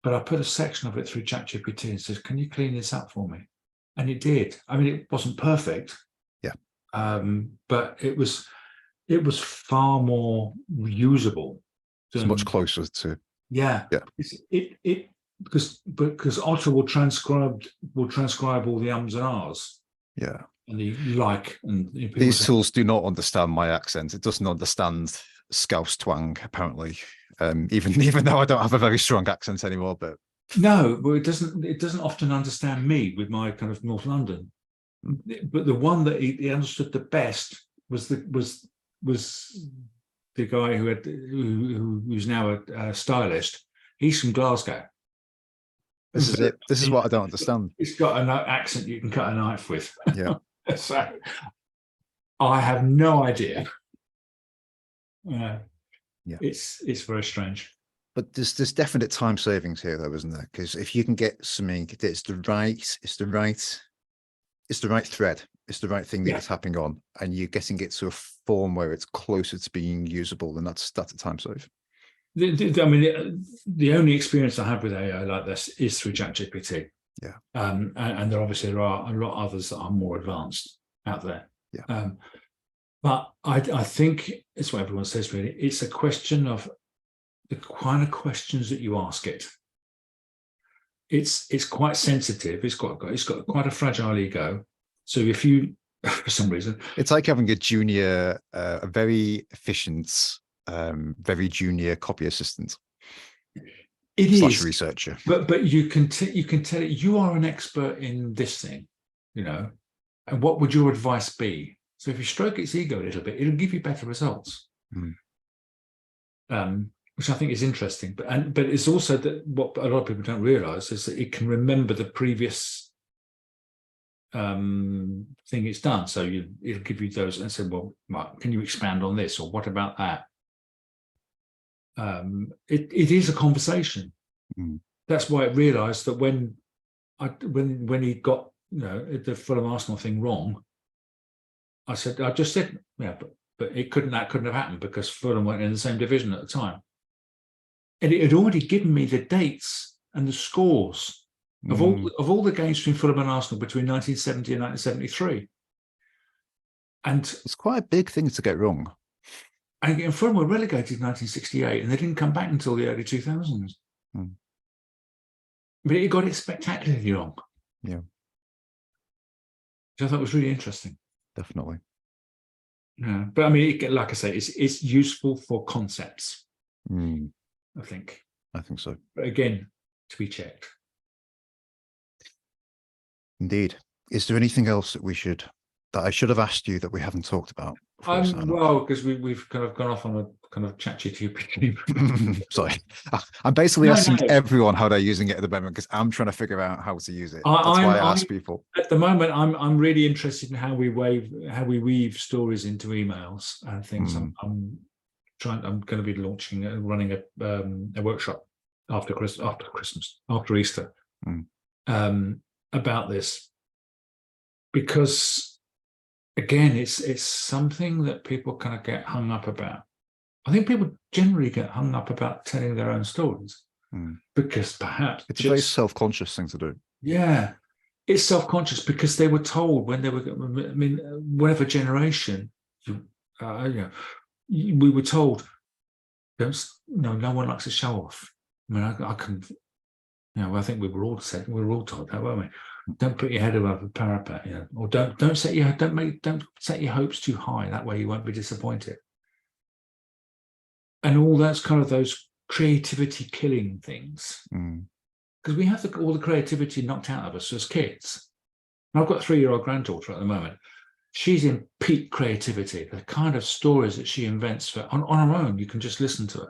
But I put a section of it through ChatGPT and said, can you clean this up for me? And it did. I mean, it wasn't perfect. But it was far more usable. It's much closer to. Because Otter will transcribe all the ums and ahs. Yeah. And and these tools do not understand my accent. It doesn't understand Scouse twang, apparently. Even though I don't have a very strong accent anymore, but no, but it doesn't often understand me with my kind of North London. But the one that he understood the best was the guy who's now a stylist. He's from Glasgow. This is it. This is what I don't understand. It's got an accent you can cut a knife with. Yeah. So I have no idea. It's very strange. But there's definite time savings here, though, isn't there? Because if you can get something that's the right thread, it's the right thing that it's happening on, and you're getting it to a form where it's closer to being usable, then that's a time save. I mean, the only experience I have with AI like this is through ChatGPT. Yeah. And there obviously there are a lot of others that are more advanced out there. Yeah. But I think it's what everyone says, really. It's a question of the kind of questions that you ask it. It's quite sensitive. It's got quite a fragile ego. So if you, for some reason, it's like having a junior, a very efficient, very junior copy assistant. It slash is researcher. But you can tell it you are an expert in this thing, and what would your advice be? So if you stroke its ego a little bit, it'll give you better results. Which I think is interesting. But it's also that what a lot of people don't realize is that it can remember the previous thing it's done. So it'll give you those and say, well, Mark, can you expand on this, or what about that? It is a conversation. That's why it realized that when he got the Fulham Arsenal thing wrong, I just said, yeah, but that couldn't have happened because Fulham weren't in the same division at the time. And it had already given me the dates and the scores of all the games between Fulham and Arsenal between 1970 and 1973. And it's quite a big thing to get wrong. And Fulham were relegated in 1968, and they didn't come back until the early 2000s. But it got it spectacularly wrong. Yeah. Which I thought was really interesting. Definitely. Yeah, but I mean, like I say, it's useful for concepts. I think so. But again, to be checked. Indeed. Is there anything else that I should have asked you that we haven't talked about? Well, because we've kind of gone off on a kind of ChatGPT. Sorry, I'm basically asking everyone how they're using it at the moment because I'm trying to figure out how to use it. That's why I ask people. At the moment, I'm really interested in how we weave stories into emails and things. I'm going to be running a workshop after Easter about this, because again, it's something that people kind of get hung up about. I think people generally get hung up about telling their own stories because perhaps it's a very self-conscious thing to do. Yeah, it's self-conscious because they were told when they were, I mean, whatever generation, we were told, no one likes to show off. I mean, I can, I think we were all told that, weren't we? Don't put your head above the parapet, or don't set your hopes too high. That way you won't be disappointed. And all that's kind of those creativity killing things, because we have all the creativity knocked out of us as kids. And I've got a 3-year-old granddaughter at the moment. She's in peak creativity. The kind of stories that she invents on her own, you can just listen to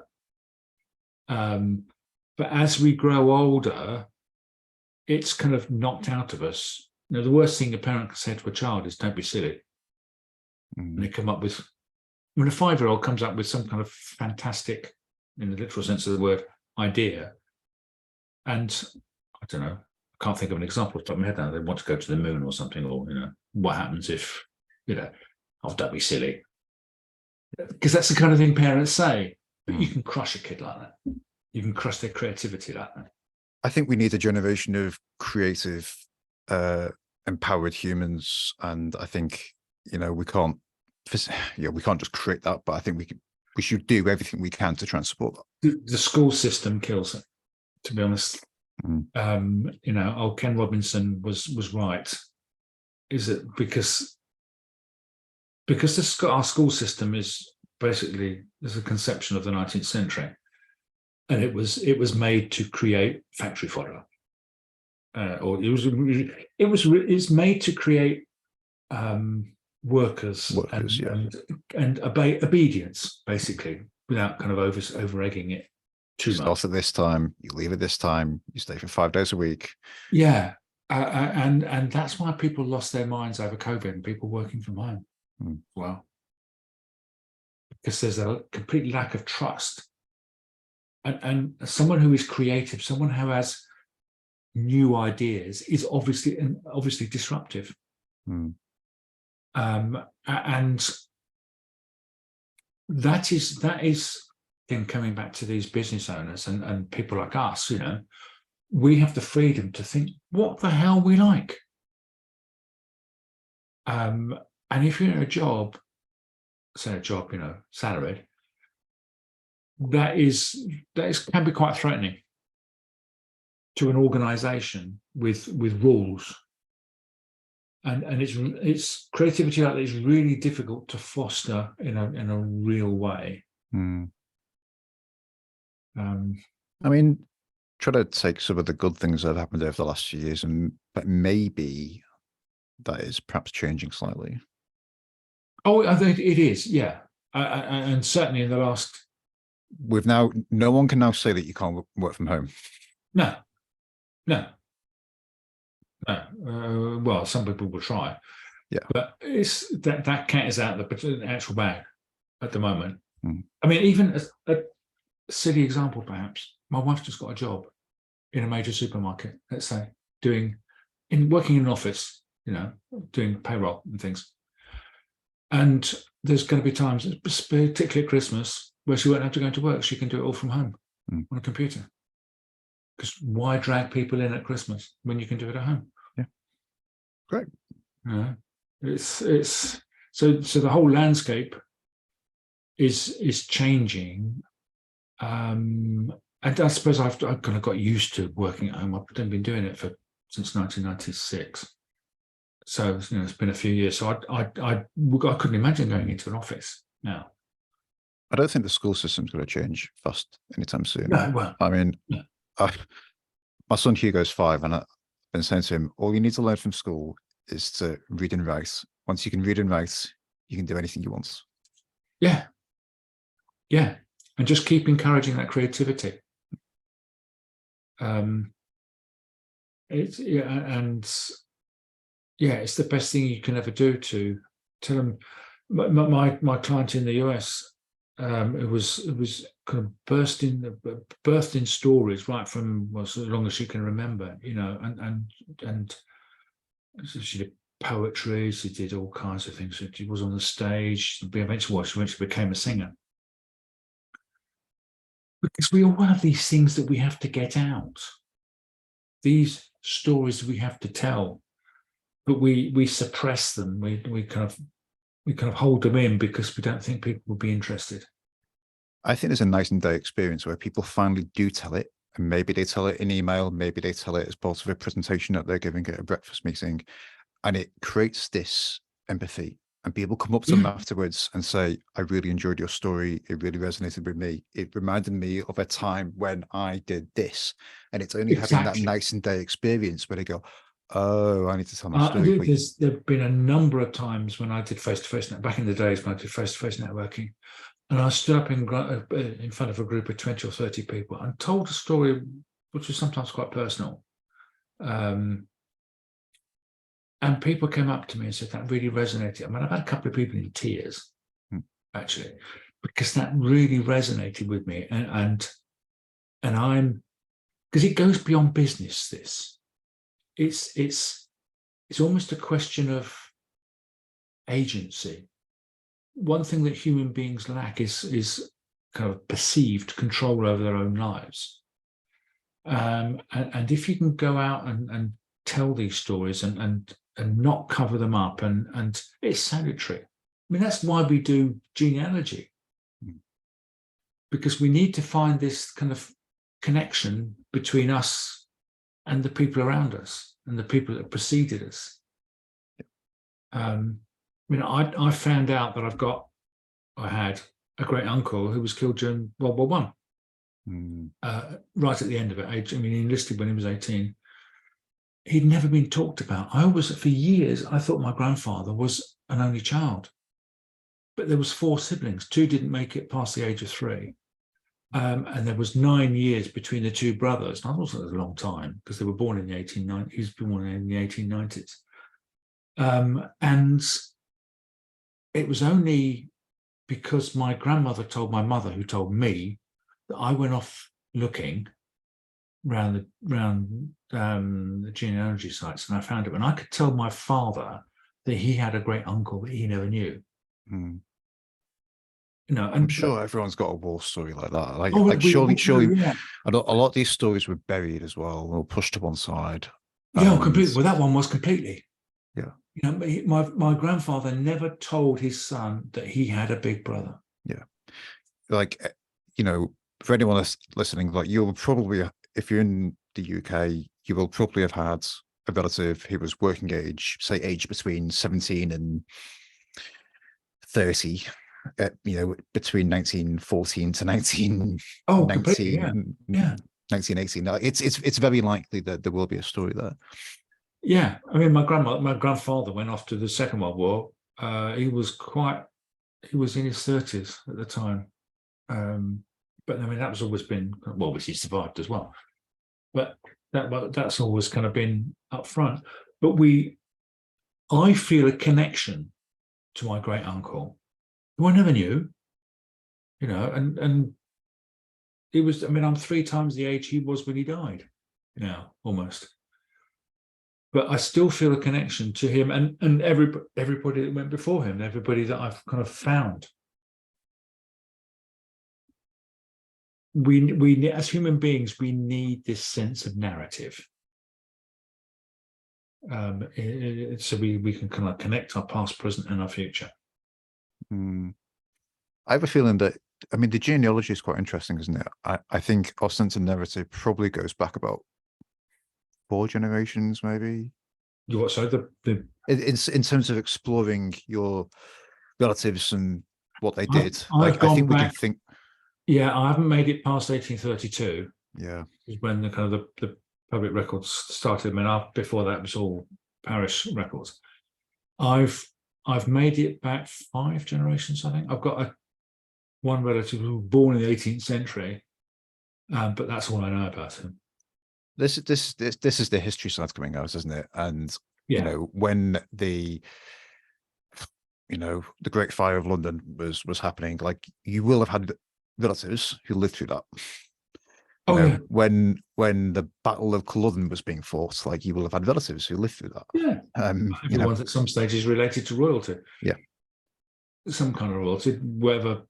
it. But as we grow older, it's kind of knocked out of us. The worst thing a parent can say to a child is, don't be silly. And they come up with, when a 5-year-old comes up with some kind of fantastic, in the literal sense of the word, idea, and I don't know, I can't think of an example off the top of my head now. They want to go to the moon or something, or, what happens if, oh, don't be silly. Because that's the kind of thing parents say. But you can crush a kid like that. You can crush their creativity like that. I think we need a generation of creative, empowered humans, and I think we can't just create that, but I think we should do everything we can to try and support that. The school system kills it, to be honest. Ken Robinson was right. Is it because our school system is basically a conception of the 19th century. And it was made to create factory fodder, or it's made to create workers and obedience, basically, without kind of over egging it too much. Start at this time, you leave at this time, you stay for 5 days a week. Yeah, and that's why people lost their minds over COVID and people working from home. Well, because there's a complete lack of trust. And someone who is creative, someone who has new ideas, is obviously disruptive. And that is then coming back to these business owners and people like us, you know, we have the freedom to think what the hell we like. And if you're in a job, say a job, you know, salaried, that can be quite threatening to an organization with rules. And it's creativity like that is really difficult to foster in a real way. I mean, try to take some of the good things that have happened over the last few years, but maybe that is perhaps changing slightly. Oh, I think it is, yeah. And certainly in the last... No one can now say that you can't work from home. No. Well, some people will try. Yeah. But it's that cat is out of the actual bag at the moment. Mm. I mean, even a silly example, perhaps. My wife just got a job in a major supermarket, let's say, working in an office, you know, doing payroll and things. And there's going to be times, particularly at Christmas, where she won't have to go into work. She can do it all from home on a computer. Because why drag people in at Christmas when you can do it at home? Yeah, great. It's so the whole landscape is changing, and I suppose I've kind of got used to working at home. I've been doing it since 1996, so you know it's been a few years. So I couldn't imagine going into an office now. I don't think the school system's going to change fast anytime soon. No, well, I mean, my son Hugo's 5, and I've been saying to him, all you need to learn from school is to read and write. Once you can read and write, you can do anything you want. Yeah. And just keep encouraging that creativity. It's the best thing you can ever do to tell them. My client in the US, it was kind of birthed in stories right from as long as she can remember, you know, and she did poetry, she did all kinds of things. She was on the stage. She eventually became a singer. Because we all have these things that we have to get out, these stories we have to tell, but we suppress them. We kind of hold them in because we don't think people will be interested. I think there's a night and day experience where people finally do tell it, and maybe they tell it in email, maybe they tell it as part of a presentation that they're giving at a breakfast meeting, and it creates this empathy. And people come up to them afterwards and say, I really enjoyed your story. It really resonated with me. It reminded me of a time when I did this. And it's only having that night and day experience where they go, oh, I need to tell my story. There have been a number of times when I did face-to-face, back in the days when I did face-to-face networking, and I stood up in front of a group of 20 or 30 people and told a story which was sometimes quite personal. And people came up to me and said, that really resonated. I mean, I've had a couple of people in tears, actually, because that really resonated with me. And because it goes beyond business, this. It's almost a question of agency. One thing that human beings lack is kind of perceived control over their own lives. And if you can go out and tell these stories and not cover them up, and it's salutary. I mean, that's why we do genealogy, because we need to find this kind of connection between us and the people around us and the people that preceded us. I mean, I found out that I had a great uncle who was killed during World War I, right at the end of it. He enlisted when he was 18. He'd never been talked about. For years, I thought my grandfather was an only child, but there was 4 siblings. 2 didn't make it past the age of 3. And there was 9 years between the 2 brothers. And I thought it was a long time because they were born in the 1890s. He was born in the 1890s. And it was only because my grandmother told my mother, who told me, that I went off looking around the genealogy sites, and I found it. And I could tell my father that he had a great uncle that he never knew. you know, I'm and sure everyone's got a war story like that. Like, oh, like surely, surely, yeah, a lot of these stories were buried as well, or pushed to one side. yeah, And completely. Well, that one was completely. yeah, You know, my grandfather never told his son that he had a big brother. yeah, like you know, for anyone listening, like you'll probably, if you're in the UK, you will probably have had a relative who was working age, say age between 17 and 30, you know, between 1914 to Oh, completely. Yeah, 1919, yeah, 1918. Now, it's very likely that there will be a story there. yeah. I mean, my grandfather went off to the Second World War. He was in his 30s at the time. But I mean, that was always been, well, which he survived as well. But that's always kind of been up front. But I feel a connection to my great uncle, who I never knew, you know, and it was, I mean, I'm 3 times the age he was when he died now, almost. But I still feel a connection to him and everybody that went before him, everybody that I've kind of found. We as human beings, we need this sense of narrative. So we can kind of connect our past, present, and our future. Mm. I have a feeling that, I mean, the genealogy is quite interesting, isn't it? I think our sense of narrative probably goes back about 4 generations, maybe. You what? So In terms of exploring your relatives and what they did. I've Like, I gone think we can back. think, Yeah, I haven't made it past 1832. yeah, Is when the kind of the public records started. I mean, before that it was all parish records. I've made it back 5 generations. I think I've got one relative who was born in the 18th century, but that's all I know about him. this is the history side coming out, isn't it? And you Yeah. know, when the the Great Fire of London was happening, like you will have had relatives who lived through that. You Oh know, yeah. when the Battle of Culloden was being fought, like you will have had relatives who lived through that. Yeah. You know, Everyone's at some stage is related to royalty. yeah, Some kind of royalty, whatever.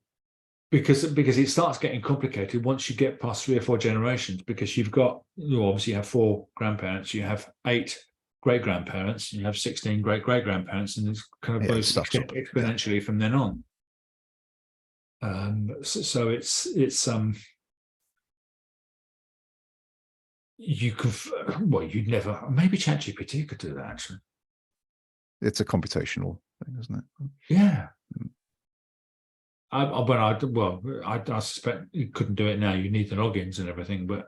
Because it starts getting complicated once you get past 3 or 4 generations, because you obviously have 4 grandparents, you have 8 great grandparents, you have 16 great grandparents, and it's kind of yeah, it goes stacks up. Yeah. exponentially from then on. So it's you can, well, you'd never, maybe ChatGPT could do that actually. It's a computational thing, isn't it? Yeah. I suspect you couldn't do it now. You need the logins and everything, but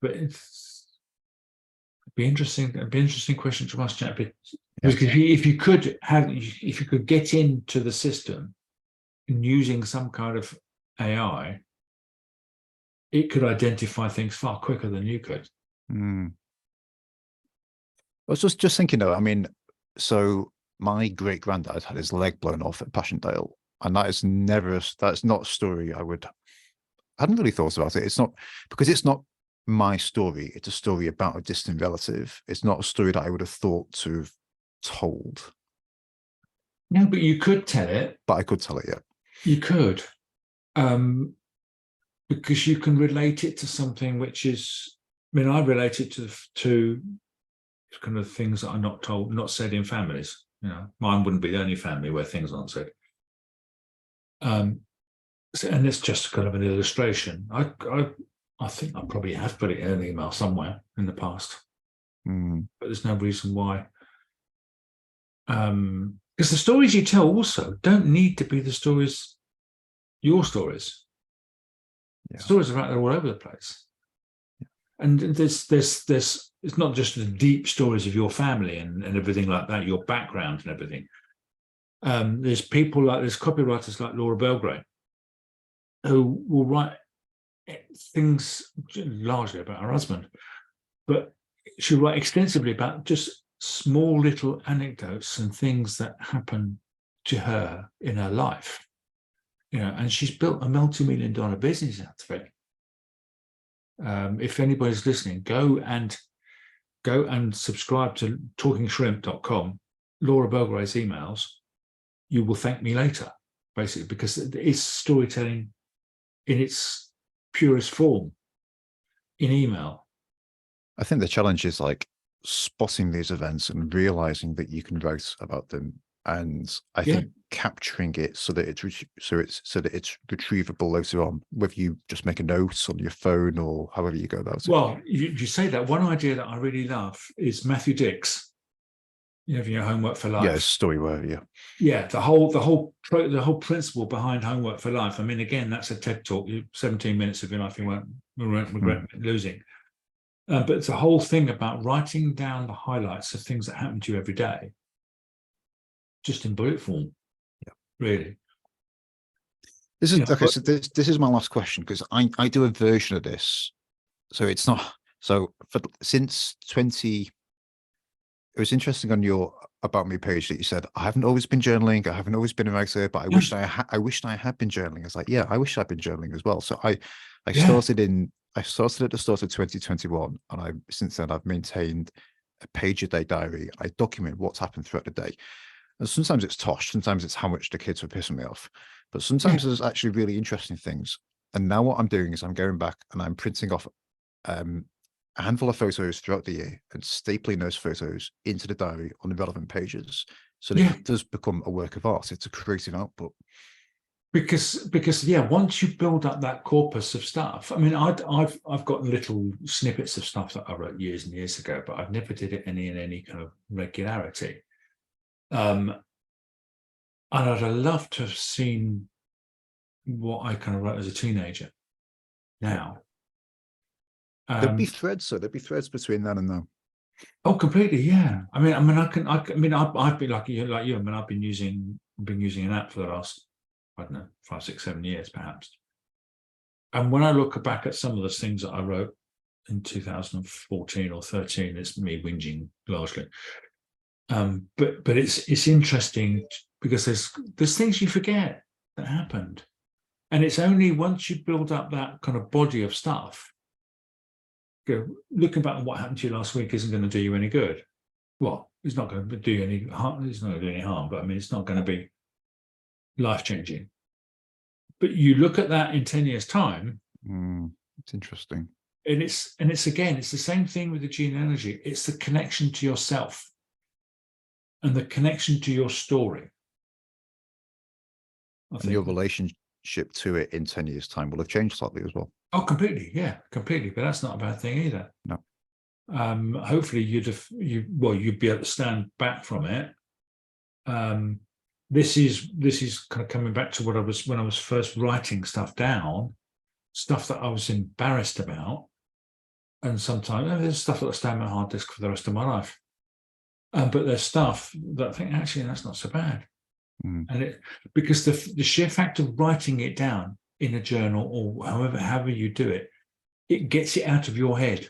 it'd be interesting. It'd be an interesting question to ask ChatGPT. Yeah. Because if you could get into the system and using some kind of AI, it could identify things far quicker than you could. Mm. I was just thinking though, I mean, so my great granddad had his leg blown off at Passchendaele, and that's not a story I hadn't really thought about it. It's not, because it's not my story, it's a story about a distant relative. It's not a story that I would have thought to have told. No, but you could tell it. But I could tell it, yeah. You could. Because you can relate it to something which is, I mean, I relate it to kind of things that are not told, not said in families. You know, mine wouldn't be the only family where things aren't said. And it's just kind of an illustration. I think I probably have put it in an email somewhere in the past, but there's no reason why. Because the stories you tell also don't need to be your stories. Yeah. Stories are out there all over the place. Yeah. And there's it's not just the deep stories of your family and everything like that, your background and everything. There's copywriters like Laura Belgrave who will write things largely about her husband, but she'll write extensively about just small little anecdotes and things that happen to her in her life. You know, and she's built a multi-million-dollar business out of it. If anybody's listening, go and subscribe to talkingshrimp.com, Laura Belgrave's emails. You will thank me later. basically, because it's storytelling in its purest form in email. I think the challenge is like spotting these events and realizing that you can write about them, and I think capturing it so that it's retrievable later on, whether you just make a note on your phone or however you go about it. Well, you say that. One idea that I really love is Matthew Dick's, your homework for life. Yeah, story where, yeah. Yeah, the whole principle behind homework for life. I mean, again, that's a TED talk. 17 minutes of your life you won't regret losing. But it's a whole thing about writing down the highlights of things that happen to you every day, just in bullet form. Yeah, really. This is okay. So this is my last question, because I do a version of this. So it's not since 20. It was interesting on your About Me page that you said, I haven't always been journaling. I haven't always been a writer, but I wished I had been journaling. I was like, yeah, I wish I'd been journaling as well. So I started at the start of 2021, and since then I've maintained a page a day diary. I document what's happened throughout the day. And sometimes it's tosh, sometimes it's how much the kids were pissing me off. But sometimes there's actually really interesting things. And now what I'm doing is I'm going back and I'm printing off a handful of photos throughout the year and stapling those photos into the diary on the relevant pages, so that it does become a work of art. It's a creative output. Because once you build up that corpus of stuff, I mean, I've got little snippets of stuff that I wrote years and years ago, but I've never did it in any kind of regularity. And I'd have loved to have seen what I kind of wrote as a teenager now. There'd be threads, so there'd be threads between then and now. Oh, completely, yeah. I mean, I've been like you. I mean, I've been using an app for the last, I don't know, 5, 6, 7 years, perhaps. And when I look back at some of the things that I wrote in 2014 or 13, it's me whinging largely. But it's interesting because there's things you forget that happened, and it's only once you build up that kind of body of stuff. Looking back at what happened to you last week isn't going to do you any good. Well, it's not going to do you any harm. It's not going to do any harm, but I mean, it's not going to be life-changing. But you look at that in 10 years' time. It's interesting. And it's the same thing with the gene energy. It's the connection to yourself and the connection to your story. And your relationship to it in 10 years' time will have changed slightly as well. Oh, completely. Yeah, completely. But that's not a bad thing either. No. Hopefully you'd be able to stand back from it. This is kind of coming back to when I was first writing stuff down, stuff that I was embarrassed about. And sometimes there's stuff that'll stay on my hard disk for the rest of my life. But there's stuff that I think, actually, that's not so bad. And because the sheer fact of writing it down in a journal or however you do it, it gets it out of your head.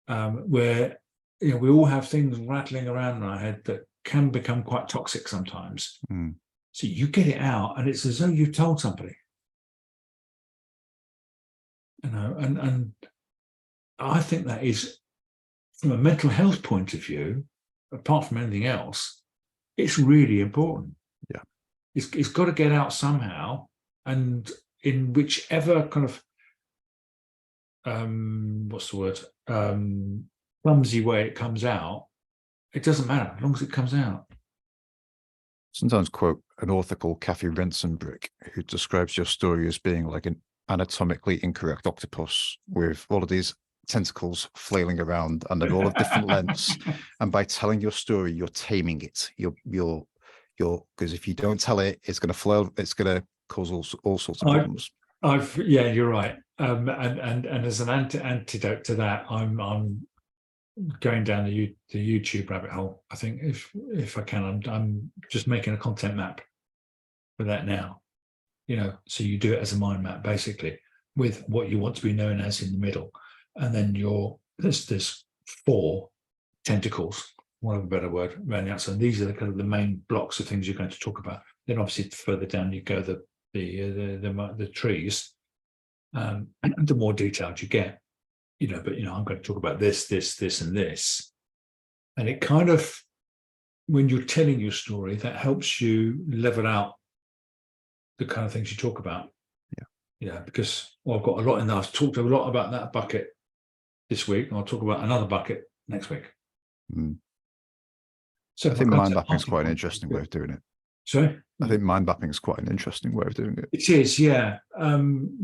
Where we all have things rattling around in our head that can become quite toxic sometimes. So you get it out, and it's as though you told somebody. And I think that is, from a mental health point of view, apart from anything else, it's really important. Yeah, it's got to get out somehow, and in whichever kind of clumsy way it comes out, it doesn't matter as long as it comes out. Sometimes quote an author called Kathy Rensenbrick, who describes your story as being like an anatomically incorrect octopus with all of these tentacles flailing around and they're all of different lengths. And by telling your story, you're taming it. You're because if you don't tell it, it's going to flail. It's going to cause all sorts of problems. You're right. And as an antidote to that, I'm going down the YouTube rabbit hole. I think if I can, I'm just making a content map for that now. So you do it as a mind map, basically, with what you want to be known as in the middle, and then there's 4 tentacles, one of a better word, around the outside. These are the kind of the main blocks of things you're going to talk about. Then obviously further down you go, the trees, and the more detailed you get, but I'm going to talk about this, and this. And it kind of, when you're telling your story, that helps you level out the kind of things you talk about. Yeah. Yeah, because I've got a lot in there. I've talked a lot about that bucket this week, and I'll talk about another bucket next week. So I think mind mapping is quite an interesting way of doing it. Sorry? I think mind mapping is quite an interesting way of doing it. It is, yeah.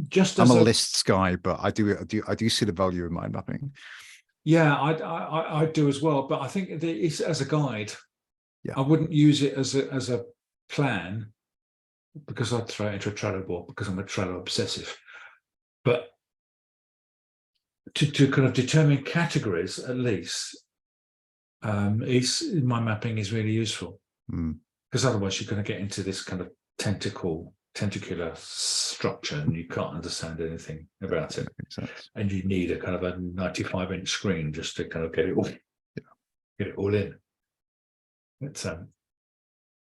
Just I'm as a lists guy, but I do see the value in mind mapping. Yeah, I do as well. But I think that it's as a guide. Yeah. I wouldn't use it as a plan, because I'd throw it into a Trello board because I'm a Trello obsessive. But to kind of determine categories, at least, mind mapping is really useful, because otherwise you're going to get into this kind of tentacular structure, and you can't understand anything about it. And you need a kind of a 95-inch screen just to kind of get it all in. But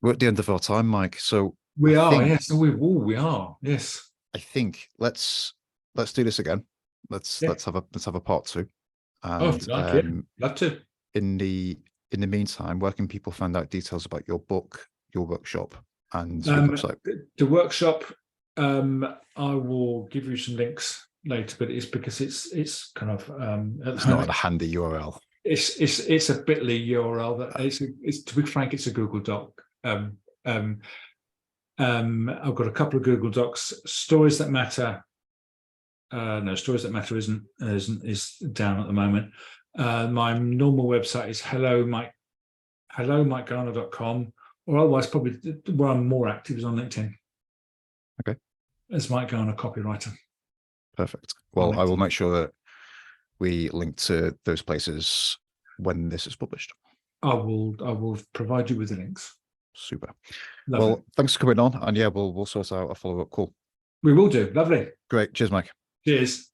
we're at the end of our time, Mike. So we are, yes. We are, yes. I think let's do this again. Let's have a part 2. And love to. In the meantime, where can people find out details about your book, your workshop, and your website? The workshop, I will give you some links later, but it's because it's kind of it's not a handy URL. It's a bit.ly URL that it's to be frank, it's a Google Doc. I've got a couple of Google Docs. Stories That Matter. No, Stories That Matter is down at the moment. My normal website is hello.mikegarner.com, or otherwise probably where I'm more active is on LinkedIn. Okay. As Mike Garner, copywriter. Perfect. Well, I will make sure that we link to those places when this is published. I will provide you with the links. Super. Lovely. Well, thanks for coming on, and yeah, we'll sort out a follow-up call. We will do. Lovely. Great. Cheers, Mike. Cheers.